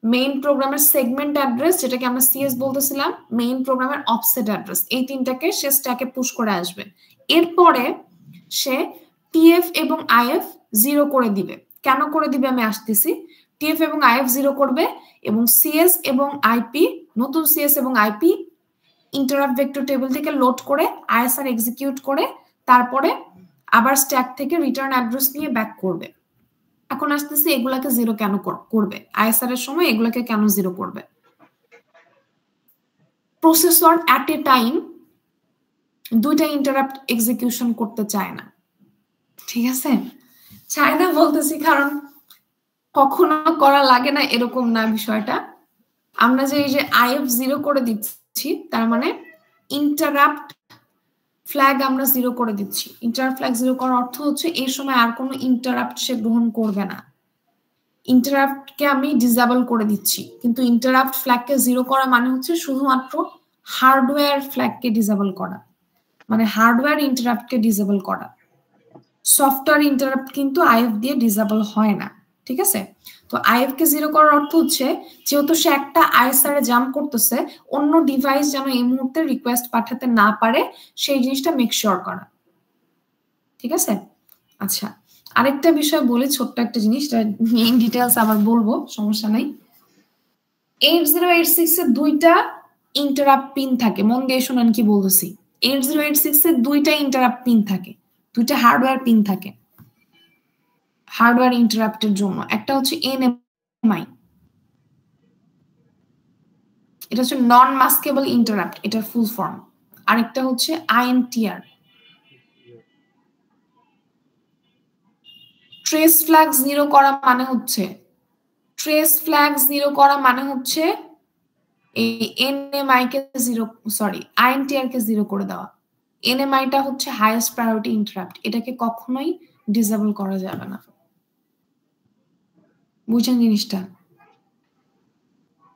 মেইন প্রোগ্রামের সেগমেন্ট অ্যাড্রেস যেটাকে আমরা সিএস বলতেছিলাম, মেইন প্রোগ্রামের অফসেট অ্যাড্রেস, এই তিনটাকে সে স্ট্যাকে পুশ করে আসবে। এরপরে সে টিএফ এবং আইএফ 0 করে দিবে। কেন করে দিবে আমি আসতেছি। টিএফ এবং আইএফ 0 করবে এবং সিএস এবং আইপি, নতুন সিএস এবং আইপি ইন্টারাপ্ট ভেক্টর টেবিল থেকে লোড করে আইএসআর এক্সিকিউট করে তারপরে আবার স্ট্যাক থেকে রিটার্ন অ্যাড্রেস নিয়ে ব্যাক করবে। এখন আসতেছি এগুলাকে 0 কেন করবে, আইএসআর এর সময় এগুলাকে কেন 0 করবে। প্রসেসর এট এ টাইম দুইটা ইন্টারাপ্ট এক্সিকিউশন করতে চায় না। ঠিক আছে, চায় না বলতেছি কারণ কখনো করা লাগে না এরকম না বিষয়টা। আমরা যে এই যে আইএফ 0 করে দিচ্ছি তার মানে ইন্টারাপ্ট ফ্ল্যাগ আমরা 0 করে দিচ্ছি। ইন্টারাপ্ট ফ্ল্যাগ 0 করার অর্থ হচ্ছে এই সময় আর কোনো ইন্টারাপ্ট সে গ্রহণ করবে না। ইন্টারাপ্টকে আমি ডিসেবল করে দিচ্ছি, কিন্তু ইন্টারাপ্ট ফ্ল্যাগকে 0 করা মানে হচ্ছে শুধুমাত্র হার্ডওয়্যার ফ্ল্যাগকে ডিসেবল করা, মানে হার্ডওয়্যার ইন্টারাপ্টকে ডিসেবল করা। সফটওয়্যার ইন্টারাপ্ট কিন্তু আইএফ দিয়ে ডিসেবল হয় না। ঠিক আছে, তো আইএফ কে 0 করার অর্থ হচ্ছে যেহেতু সে একটা আইএসআর এ জাম্প করতেছে, অন্য ডিভাইস যেন এই মুহূর্তে রিকোয়েস্ট পাঠাতে না পারে সেই জিনিসটা মেক শিওর করা। ঠিক আছে, আচ্ছা আরেকটা বিষয় বলি, ছোট্ট একটা জিনিস, মেইন ডিটেইলস আবার বলবো, সমস্যা নাই। 8086 এর দুইটা ইন্টারাপ্ট পিন থাকে, মন দিয়ে শুনেন কি বলতেছি। 8086 এর দুইটা ইন্টারাপ্ট পিন থাকে, দুইটা হার্ডওয়্যার পিন থাকে হার্ডওয়্যার ইন্টারাপ্টের জন্য। একটা হচ্ছে এনএমআই, এটা হচ্ছে নন মাস্কেবল ইন্টারাপ্ট, এটার ফুল ফর্ম। আরেকটা হচ্ছে আইএনটিআর। ট্রেস ফ্ল্যাগ 0 করা মানে হচ্ছে ট্রেস ফ্ল্যাগ জিরো করা মানে হচ্ছে এই এনএমআই কে জিরো, সরি আইএনটিআর কে জিরো করে দেওয়া। এনএমআইটা হচ্ছে হাইয়েস্ট প্রায়োরিটি ইন্টারাপ্ট, এটাকে কখনোই ডিসেবল করা যাবে না। বুঝছেন জিনিসটা?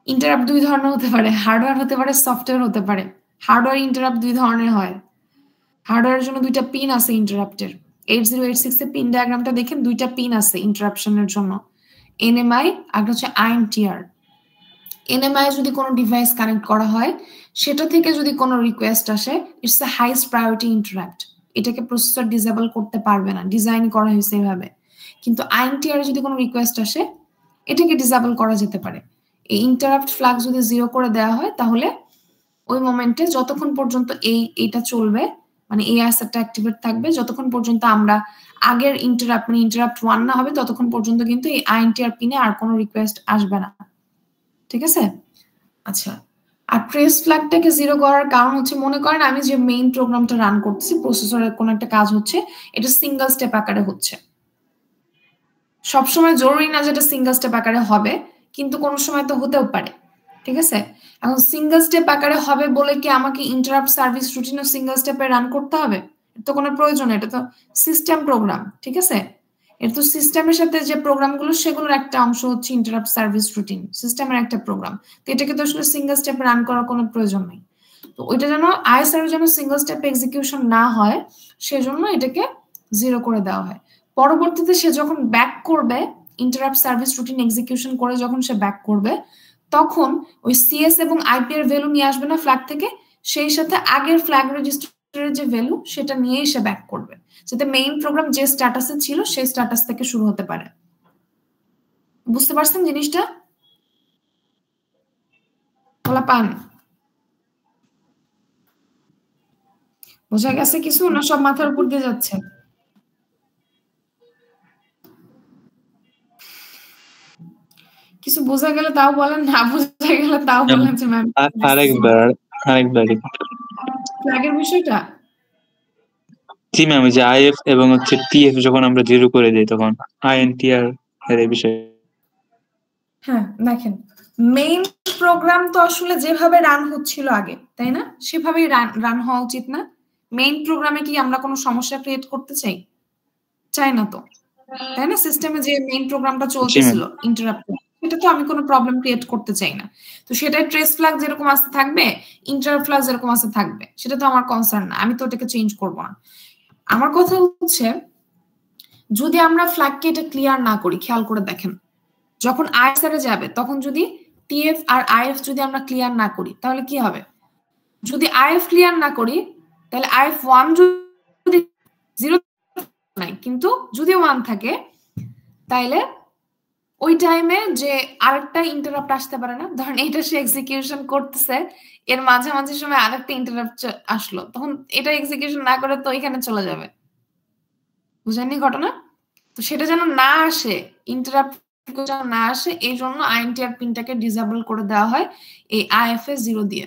ইন্টারাপ্ট দুই ধরনের হতে পারে, হার্ডওয়্যার হতে পারে, সফটওয়্যার হতে পারে। হার্ডওয়্যার ইন্টারাপ্ট দুই ধরনের হয়। হার্ডওয়্যারের জন্য দুইটা পিন আছে ইন্টারাপ্টের। 8086 এর পিন ডায়াগ্রামটা দেখেন, দুইটা পিন আছে ইন্টারাপশনের জন্য, এনএমআই আর হচ্ছে আইএনটিআর। এনএমআই যদি কোনো ডিভাইস কানেক্ট করা হয়, সেটা থেকে যদি কোনো রিকোয়েস্ট আসে, it's the highest priority interrupt, এটাকে প্রসেসর ডিসেবল করতে পারবে না, ডিজাইন করা হয়েছে এভাবে। কিন্তু আইএনটিআর যদি কোনো রিকোয়েস্ট আসে, এটাকে ডিসেবল করা যেতে পারে। এই ইন্টারাপ্ট ফ্ল্যাগ যদি জিরো করে দেওয়া হয়, তাহলে ওই মোমেন্টে যতক্ষণ পর্যন্ত এইটা চলবে, মানে এই অ্যাসেটটা অ্যাক্টিভেট থাকবে, যতক্ষণ পর্যন্ত আমরা আগের ইন্টারাপ্ট মানে ইন্টারাপ্ট 1 না হবে, ততক্ষণ পর্যন্ত কিন্তু এই আইএনটিআর পিনে আর কোনো রিকোয়েস্ট আসবে না। ঠিক আছে? আচ্ছা, আর ট্রেস ফ্ল্যাগটাকে জিরো করার কারণ হচ্ছে, মনে করেন আমি যে মেইন প্রোগ্রামটা রান করতেছি, প্রসেসরের কোনো একটা কাজ হচ্ছে, এটা সিঙ্গেল স্টেপ আকারে হচ্ছে। সবসময় জরুরি না যেটা সিঙ্গেল স্টেপ আকারে হবে, কিন্তু কোনো সময় তো হতেও পারে। ঠিক আছে? এখন সিঙ্গেল স্টেপ আকারে হবে বলে কি আমাকে ইন্টারাপ্ট সার্ভিস রুটিনও সিঙ্গেল স্টেপে রান করতে হবে? এটা তো কোনো প্রয়োজন, এটা তো সিস্টেম প্রোগ্রাম। ঠিক আছে? এটা তো সিস্টেমের সাথে যে প্রোগ্রামগুলো, সেগুলোর একটা অংশ হচ্ছে ইন্টারাপ্ট সার্ভিস রুটিন, সিস্টেমের একটা প্রোগ্রাম। তো এটাকে তো আসলে সিঙ্গেল স্টেপে রান করার কোনো প্রয়োজন নেই। তো ওইটা যেন আইএসআর যেন সিঙ্গেল স্টেপে এক্সিকিউশন না হয়, সেজন্য এটাকে জিরো করে দেওয়া হয়। পরবর্তীতে সে যখন ব্যাক করবে, ইন্টারাপ্ট সার্ভিস রুটিন এক্সিকিউশন করে যখন সে ব্যাক করবে, তখন ওই সিএস এবং আইপি এর ভ্যালু নিয়ে আসবে না ফ্ল্যাগ থেকে, সেই সাথে আগের ফ্ল্যাগ রেজিস্টারের যে ভ্যালু, সেটা নিয়েই সে ব্যাক করবে, যাতে মেইন প্রোগ্রাম যে স্ট্যাটাসে ছিল সেই স্ট্যাটাস থেকে শুরু হতে পারে। বুঝতে পারছেন জিনিসটা? বলা পান? বোঝা গেছে কিছু, না সব মাথার উপর দিয়ে যাচ্ছে? কিছু বোঝা গেলে তাও বলেন, না বোঝা গেলে তাও বলেন যে ম্যাম আরেকবার ফ্ল্যাগের বিষয়টা। জি ম্যাম, ওই যে আইএফ এবং হচ্ছে টিএফ যখন আমরা জিরো করে দিই, তখন আইএনটিআর এর এই বিষয়। হ্যাঁ, দেখেন মেইন প্রোগ্রাম তো আসলে যেভাবে রান হচ্ছিল আগে, তাই না? সেভাবেই রান হওয়া উচিত না? মেইন প্রোগ্রামে কি আমরা কোনো সমস্যা ক্রিয়েট করতে চাই? চাই না তো, তাই না? সিস্টেমে যে মেইন প্রোগ্রামটা চলতেছিল ইন্টারাপ্ট, এটা তো আমি কোনো প্রবলেম ক্রিয়েট করতে চাই না। তো সেটাই ট্রেস ফ্ল্যাগ যেরকম আসতে থাকবে, ইন্টারাপ্ট ফ্ল্যাগ যেরকম আসতে থাকবে, সেটা তো আমার কনসার্ন না, আমি তো ওটাকে চেঞ্জ করব না। আমার কথা হচ্ছে, যদি আমরা ফ্ল্যাগকে এটা ক্লিয়ার না করি, খেয়াল করে দেখেন, যখন আইএসআর এ যাবে, তখন যদি টিএফ আর আইএফ যদি আমরা ক্লিয়ার না করি, তাহলে কি হবে? যদি আইএফ ক্লিয়ার না করি, তাহলে আইএফ 1 যদি 0 নাই, কিন্তু যদি 1 থাকে, তাইলে ওই টাইমে যে আরেকটা ইন্টারাপ্ট আসতে পারে না? ধরেন এটা সে এক্সিকিউশন করতেছে, এর মাঝামাঝি সময় আরেকটা ইন্টারাপ্ট আসলো, তখন এটা এক্সিকিউশন না করে তো এখানে চলে যাবে। বুঝেননি ঘটনা? তো সেটা যেন না আসে, ইন্টারাপ্ট যেন না আসে, এই জন্য আইএনটিআর পিনটাকে ডিসেবল করে দেওয়া হয় এই আইএফএ 0 দিয়ে,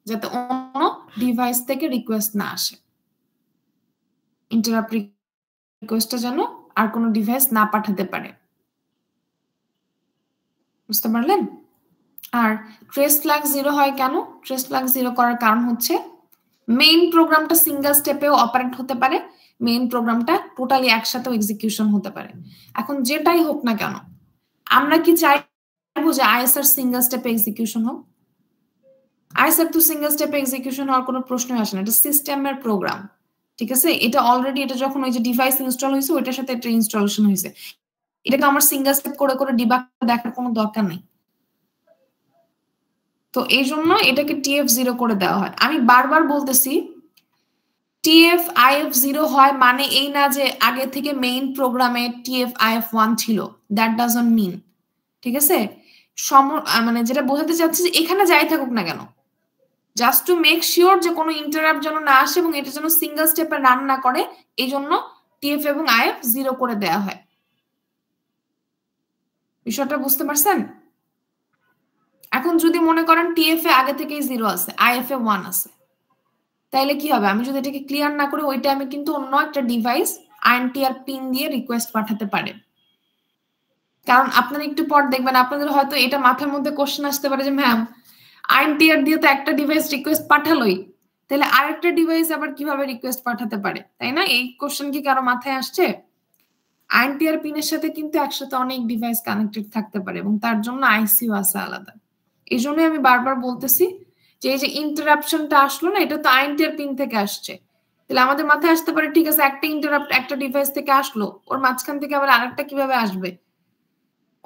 যাতে অন্য ডিভাইস থেকে রিকোয়েস্ট না আসে। ইন্টারাপ্ট রিকোয়েস্টটা যেন আর কোনো ডিভাইস না পাঠাতে পারে। বুঝতে পারলেন? আর ট্রেস ফ্ল্যাগ 0 হয় কেন? ট্রেস ফ্ল্যাগ 0 করার কারণ হচ্ছে, মেইন প্রোগ্রামটা সিঙ্গেল স্টেপেও অপারেট হতে পারে, মেইন প্রোগ্রামটা টোটালি একসাথেও এক্সিকিউশন হতে পারে। এখন যেটাই হোক না কেন, আমরা কি চাইবো যে আইএসআর সিঙ্গেল স্টেপে এক্সিকিউশন হোক? আইএসআর তো সিঙ্গেল স্টেপে এক্সিকিউশন হওয়ার কোনো প্রশ্নই আসে না, এটা সিস্টেমের প্রোগ্রাম। ঠিক আছে? এটা অলরেডি, এটা যখন ওই যে ডিভাইস ইনস্টল হয়েছে, ওইটার সাথে একটা ইনস্টলেশন হয়েছে, এটাকে আমার সিঙ্গেল স্টেপ করে করে ডিবাগ দেখার কোনো দরকার নেই। তো এই জন্য এটাকে টিএফ 0 করে দেওয়া হয়। আমি বারবার বলতেছি, টিএফ আইএফ 0 হয় মানে এই না যে আগে থেকে মেইন প্রোগ্রামে টিএফ আইএফ 1 ছিল, দ্যাট ডাজন্ট মিন। ঠিক আছে? মানে যেটা বোঝাতে চাচ্ছি, যে এখানে যাই থাকুক না কেন, জাস্ট টু মেক শিওর যে কোনো ইন্টারাপ্ট যেন না আসে এবং এটা যেন সিঙ্গেল স্টেপে রান না করে, এই জন্য টিএফ এবং আইএফ 0 করে দেওয়া হয়। বিষয়টা বুঝতে পারছেন? এখন যদি মনে করেন টিএফ এ আগে থেকেই 0 আছে, আইএফ এ 1 আছে, তাইলে কি হবে? আমি যদি এটাকে ক্লিয়ার না করি, ওই টাইমে কিন্তু অন্য একটা ডিভাইস আইএনটিআর পিন দিয়ে রিকোয়েস্ট পাঠাতে পারে। কারণ আপনারা একটু পর দেখবেন আপনাদের হয়তো এটা মাথার মধ্যে কোশ্চেন আসতে পারে যে ম্যাম আইএনটিআর দিয়ে তো একটা ডিভাইস রিকোয়েস্ট পাঠালোই, তাহলে আরেকটা ডিভাইস আবার কিভাবে রিকোয়েস্ট পাঠাতে পারে, তাই না? এই কোশ্চেন কি কারো মাথায় আসছে? আইএনটিআর পিনের সাথে কিন্তু একসাথে অনেক ডিভাইস কানেক্টেড থাকতে পারে এবং তার জন্য আইসিইউ আছে আলাদা। এই জন্যই আমি বারবার বলতেছি যে এই যে ইন্টারাপশনটা আসলো না, এটা তো আইএনটিআর পিন থেকে আসছে। তাহলে আমাদের মাথায় আসতে পারে ঠিক আছে একটা ইন্টারাপ্ট একটা ডিভাইস থেকে আসলো, ওর মাঝখান থেকে আবার আরেকটা কিভাবে আসবে?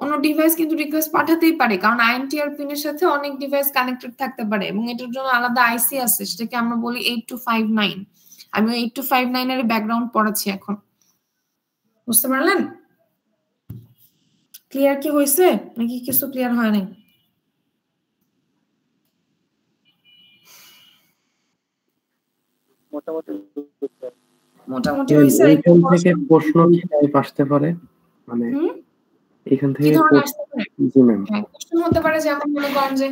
অন্য ডিভাইস কিন্তু রিকোয়েস্ট পাঠাতেই পারে, কারণ আইএনটিআর পিনের সাথে অনেক ডিভাইস কানেক্টেড থাকতে পারে এবং এটার জন্য আলাদা আইসি আছে, সেটাকে আমরা বলি 8259। আমি 8259 এর ব্যাকগ্রাউন্ড পড়াচ্ছি এখন, বুঝতে পারলেন? ক্লিয়ার কি হয়েছে নাকি কিছু ক্লিয়ার হয় নাই? মোটামুটি হয়েছে। এখান থেকে প্রশ্ন কি টাইপ আসতে পারে, মানে এখান থেকে জি ম্যাম কোশ্চেন হতে পারে যেমন মনে করেন যে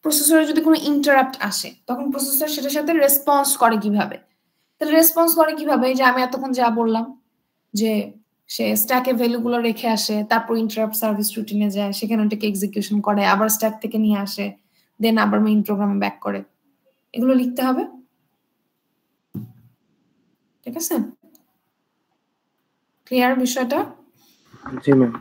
প্রসেসরে যদি কোনো ইন্টারাপ্ট আসে তখন প্রসেসর সেটার সাথে রেসপন্স করে কিভাবে? তাহলে রেসপন্স করে কিভাবে? যে আমি এতক্ষণ যা বললাম যে সে স্ট্যাকে ভ্যালুগুলো রেখে আসে, তারপর ইন্টারাপ্ট সার্ভিস রুটিনে যায়, সেখানে ওটাকে এক্সিকিউশন করে, আবার স্ট্যাক থেকে নিয়ে আসে, দেন আবার মেইন প্রোগ্রামে ব্যাক করে। এগুলো লিখতে হবে, ঠিক আছে? ক্লিয়ার বিষয়টা? জি ম্যাম।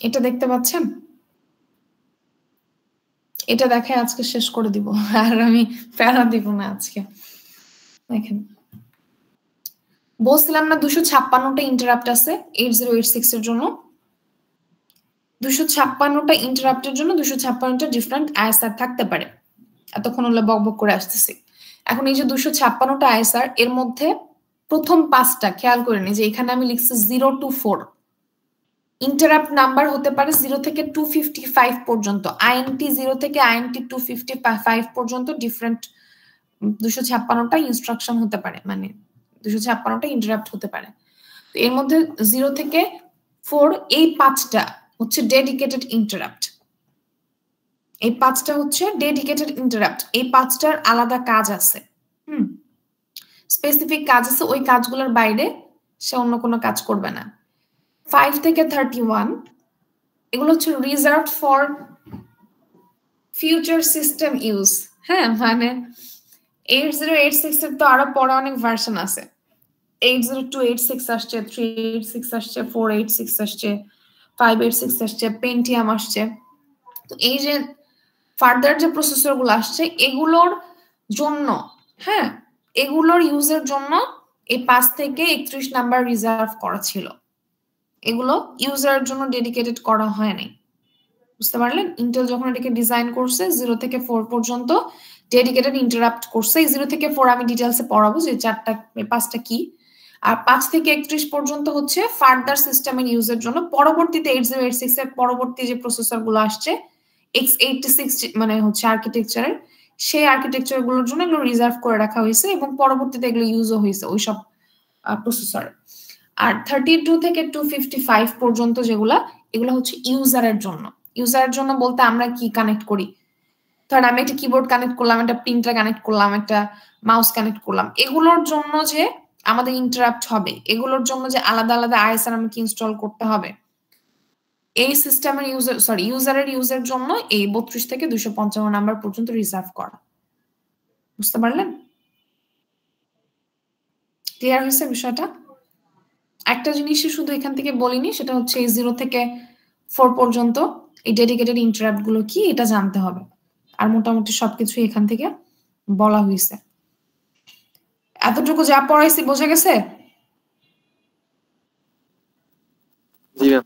এটা দেখতে পাচ্ছেন? এটা দেখে আজকে শেষ করে দিব, আর আমি প্যারা দিব না আজকে। দেখেন বলছিলাম না 256টা ইন্টারাপ্ট আছে 8086 এর জন্য। 256টা ইন্টারাপ্টের জন্য 256টা ডিফারেন্ট আইএসআর থাকতে পারে। এতক্ষণ হলে বকবক করে আসতেছি। এখন এই যে 256টা আইএসআর, এর মধ্যে প্রথম 5টা খেয়াল করে নি যে এখানে আমি লিখছি 0 to 4। ইন্টারাপ্ট নাম্বার হতে পারে 0 থেকে 255 পর্যন্ত। আইএনটি 0 থেকে আইএনটি 255 পর্যন্ত ডিফারেন্ট 256টা ইনস্ট্রাকশন হতে পারে, মানে 256টা ইন্টারাপ্ট হতে পারে। তো এর মধ্যে 0 থেকে 4 এই 5টা হচ্ছে ডেডিকেটেড ইন্টারাপ্ট। এই 5টা হচ্ছে ডেডিকেটেড ইন্টারাপ্ট। এই 5টার আলাদা কাজ আছে, স্পেসিফিক কাজ আছে, ওই কাজগুলোর বাইরে সে অন্য কোনো কাজ করবে না। 5 থেকে 31 এগুলো হচ্ছে reserved for future system use. হ্যাঁ, মানে 8086 এর তো আরো পরে অনেক ভার্সন আছে। 80286 আসছে, 386 আসছে, 486 আসছে, 586 আসছে, পেন্টিয়াম আসছে। তো এই যে ফার্দার যে প্রসেসর গুলো আসছে এগুলোর জন্য, হ্যাঁ, এগুলোর ইউজের জন্য এই 5 থেকে 31 নাম্বার রিজার্ভ করা ছিল। এগুলো ইউজারের জন্য ডেডিকেটেড করা হয় নাই, বুঝতে পারলেন? ইন্টেল যখন এটাকে ডিজাইন করছে 0 থেকে 4 পর্যন্ত ডেডিকেটেড ইন্টারাপ্ট করছে। এই 0 থেকে 4 আমি ডিটেইলসে পড়াবো যে 5টা কি। আর 5 থেকে 31 পর্যন্ত হচ্ছে ফার্দার সিস্টেমের ইউজের জন্য। পরবর্তীতে 8086 এর পরবর্তী যে প্রসেসর গুলো আসছে x86 মানে হচ্ছে আর্কিটেকচারের, সেই আর্কিটেকচার গুলোর জন্য এগুলো রিজার্ভ করে রাখা হয়েছে এবং পরবর্তীতে এগুলো ইউজও হয়েছে ওইসব প্রসেসর। আর 32 থেকে 255 পর্যন্ত যেগুলা, এগুলো হচ্ছে ইউজারের জন্য। ইউজারের জন্য বলতে আমরা কি কানেক্ট করি? ধরেন আমি একটা কিবোর্ড কানেক্ট করলাম, একটা প্রিন্টার কানেক্ট করলাম, একটা মাউস কানেক্ট করলাম, এগুলোর জন্য যে আমাদের ইন্টারাপ্ট হবে, এগুলোর জন্য যে আলাদা আলাদা আইএসআর আমাকে ইনস্টল করতে হবে, এই সিস্টেমের ইউজারের ইউজের জন্য এই 32 থেকে 255 নাম্বার পর্যন্ত রিজার্ভ করা। বুঝতে পারলেন? ক্লিয়ার হয়েছে বিষয়টা? একটা জিনিসই শুধু এখান থেকে বলিনি, সেটা হচ্ছে এই 0 থেকে 4 পর্যন্ত এই ডেডিকেটেড ইন্টারাপ্ট গুলো কি এটা জানতে হবে। আর মোটামুটি সবকিছু এখান থেকে বলা হয়েছে। এতটুকু যা পড়াইছি বোঝা গেছে? জি ম্যাম।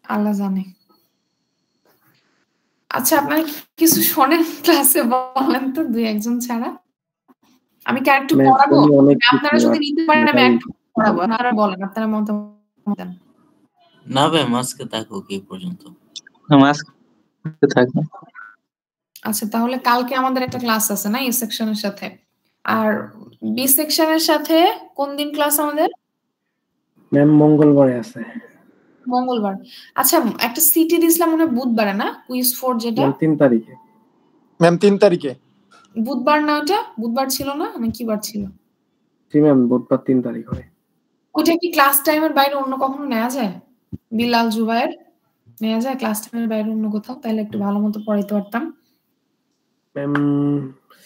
আল্লাহ জানে। আচ্ছা, আপনারা কিছু শোনেন ক্লাসে? বলেন তো, 2-1 ছাড়া। আমি কি আরেকটু পড়াবো? আপনারা যদি নিতে পারেন আমি একটু পড়াবো। আপনারা বলেন, আপনারা মতামত দেন। না ম্যাম, আজকে থাকো কি পর্যন্ত? আজকে থাকো। আচ্ছা, তাহলে কালকে আমাদের একটা ক্লাস আছে না, এ সেকশনের সাথে। আর বি সেকশনের সাথে কোন দিন ক্লাস আমাদের? ম্যাম মঙ্গলবারে আছে। মঙ্গলবার। আচ্ছা, একটা সিটি দিছিলাম মনে হয় বুধবারে না, কুইজ 4 যেটা 3 তারিখে। ম্যাম 3 তারিখে। বুধবার না ওটা? বুধবার ছিল না? না কি বার ছিল? জি ম্যাম, বুধবার 3 তারিখ হয়। ওটা কি ক্লাস টাইমের বাইরে অন্য কখনো নেওয়া যায়? বিলাল জুবায়ের নেওয়া যায় ক্লাস টাইমের বাইরে অন্য কোথাও? তাহলে একটু ভালো মতো পড়াইতে পারতাম। ম্যাম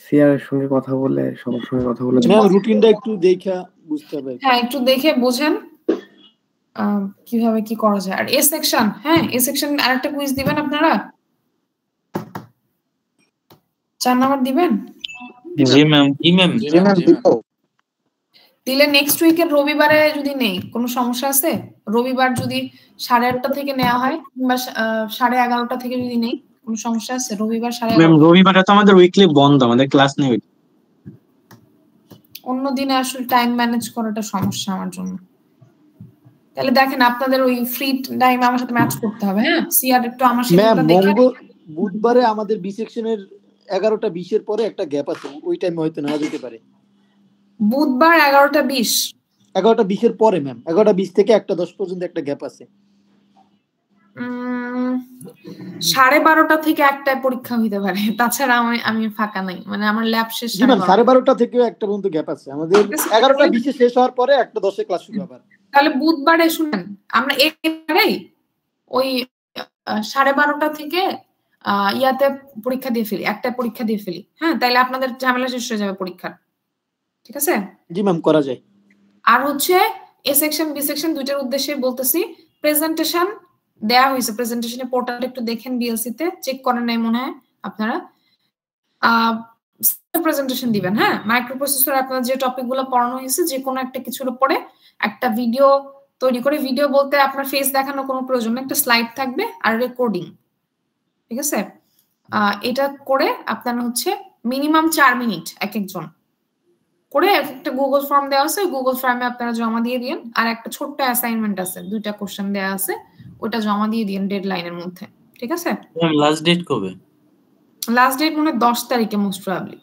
সিআর এর সঙ্গে কথা বলে, সবার সঙ্গে কথা বলে ম্যাম রুটিনটা একটু দেখা বুঝতে হবে। হ্যাঁ, একটু দেখে বোঝেন কিভাবে কি করা যায়। আর এ সেকশন, হ্যাঁ এ সেকশন আরেকটা কুইজ দিবেন আপনারা? 4 নাম্বার দিবেন? জি ম্যাম। জি ম্যাম। দিলে নেক্সট উইকের রবিবারে যদি নেই কোনো সমস্যা আছে? রবিবার যদি 8:30 থেকে নেওয়া হয় কিংবা 11:30 থেকে যদি নেই কোনো সমস্যা আছে? রবিবার 11:30। ম্যাম রবিবারে তো আমাদের উইকলি বন্ধ, আমাদের ক্লাস নেই। অন্য দিনে আসলে টাইম ম্যানেজ করাটা সমস্যা আমার জন্য। তাহলে দেখেন আপনাদের ওই ফ্রি টাইম আমার সাথে ম্যাচ করতে হবে। হ্যাঁ, সিআর একটু আমার শিডিউলটা দেখেন। বুধবারে আমাদের বি সেকশনের 11:20 এর পরে একটা গ্যাপ আছে, ওই টাইমে হয়তো নেওয়া যেতে পারে। বুধবার 11:20? 11:20 এর পরে ম্যাম, 11:20 থেকে 1:10 পর্যন্ত একটা গ্যাপ আছে। 12:30 থেকে 1টায় পরীক্ষা হইতে পারে, তাছাড়া আমি ফাঁকা নাই, মানে আমার ল্যাব শেষ। জি ম্যাম 12:30 থেকে একটা পর্যন্ত গ্যাপ আছে আমাদের। 11:20 শেষ হওয়ার পরে 1:10 ক্লাস শুরু হবে। তাহলে বুধবারে শুনেন আমরা এবারেই ওই 12:30 থেকে ইয়াতে পরীক্ষা দিয়ে ফেলি, 1টায় পরীক্ষা দিয়ে ফেলি। হ্যাঁ, তাইলে আপনাদের ঝামেলা শেষ হয়ে যাবে পরীক্ষার। ঠিক আছে? জি ম্যাম, করা যায়। আর হচ্ছে এ সেকশন বি সেকশন দুইটার উদ্দেশ্যে বলতেছি, প্রেজেন্টেশন দেয়া হয়েছে, প্রেজেন্টেশনের পোর্টালটা একটু দেখেন, বিএলসি তে চেক করেন নাই মনে হয় আপনারা। প্রেজেন্টেশন দিবেন। হ্যাঁ, মাইক্রোপ্রসেসর আপনার যে টপিকগুলো পড়ানো হয়েছে যে কোনো একটা কিছুর উপরে একটা ভিডিও তৈরি করে, ভিডিও বলতে আপনার ফেস দেখানোর কোনো প্রয়োজন নেই, একটা স্লাইড থাকবে আর রেকর্ডিং। ঠিক আছে? এটা করে আপনারা হচ্ছে মিনিমাম 4 মিনিট এক একজন করে একটা গুগল ফর্ম দেওয়া আছে, গুগল ফর্মে আপনারা জমা দিয়ে দিন। আর একটা ছোট্ট অ্যাসাইনমেন্ট আছে, 2টা কোশ্চেন দেওয়া আছে, ওটা জমা দিয়ে দিন ডেডলাইনের মধ্যে। ঠিক আছে? লাস্ট ডেট কবে? লাস্ট ডেট মনে 10 তারিখে মোস্ট প্রবাবলি।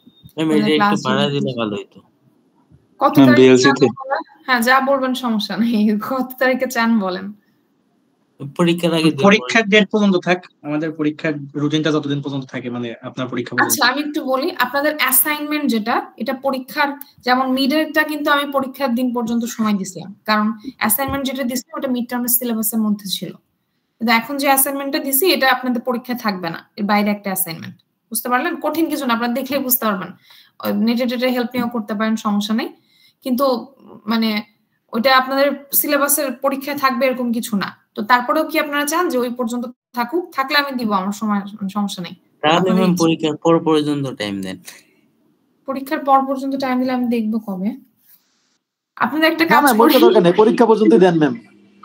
একটু বাড়া দিলে ভালো হতো। কত তারিখে? হ্যাঁ, যা বলবেন সমস্যা নেই, কত তারিখে চান বলেন। পরীক্ষার আগে, পরীক্ষার ডেট পর্যন্ত থাক, আমাদের পরীক্ষার রুটিনটা যতদিন পর্যন্ত থাকে, মানে আপনার পরীক্ষা পর্যন্ত। আচ্ছা, আমি একটু বলি, আপনাদের অ্যাসাইনমেন্ট যেটা, এটা পরীক্ষার যেমন মিডেরটা কিন্তু আমি পরীক্ষার দিন পর্যন্ত সময় দিছিলাম, কারণ অ্যাসাইনমেন্ট যেটা দিছি ওটা মিড টার্মের সিলেবাসের মধ্যে ছিল। কিন্তু এখন যে অ্যাসাইনমেন্টটা দিছি এটা আপনাদের পরীক্ষায় থাকবে না, এর বাইরে একটা অ্যাসাইনমেন্ট। বুঝতে পারলেন? কঠিন কিছু না, আপনারা দেখলেই বুঝতে পারবেন। নেটে হেল্প নিয়েও করতে পারেন, সমস্যা নেই। কিন্তু মানে ওইটা আপনাদের সিলেবাসের পরীক্ষায় থাকবে এরকম কিছু না। তো তারপরেও কি আপনারা চান যে ওই পর্যন্ত থাকুক? থাকলে আমি দিব, আমার সমস্যা নেই। তাহলে ম্যাম পরীক্ষার পর পর্যন্ত টাইম দেন। পরীক্ষার পর পর্যন্ত টাইম দিলে আমি দেখবো কবে। আপনাদের একটা কাজ করি, দরকার নেই, পরীক্ষা পর্যন্ত দেন ম্যাম।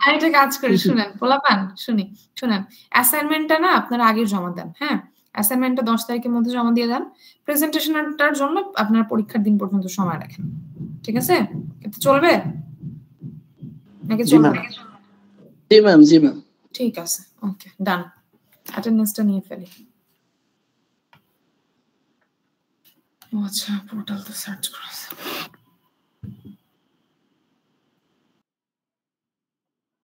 আমি একটা কাজ করি, শুনেন পোলাপান, শুনেন, অ্যাসাইনমেন্টটা না আপনারা আগে জমা দেন। হ্যাঁ, অ্যাসাইনমেন্টটা 10 তারিখের মধ্যে জমা দিয়ে দেন। প্রেজেন্টেশনটার জন্য আপনারা পরীক্ষার দিন পর্যন্ত সময় রাখেন। ঠিক আছে? এটা চলবে নাকি চলবে না? জি ম্যাম, জি ম্যাম। ঠিক আছে, ওকে, ডান। অ্যাটেন্ডেন্সটা নিয়ে ফেলি। আচ্ছা, পোর্টাল তো সার্চ করা আছে।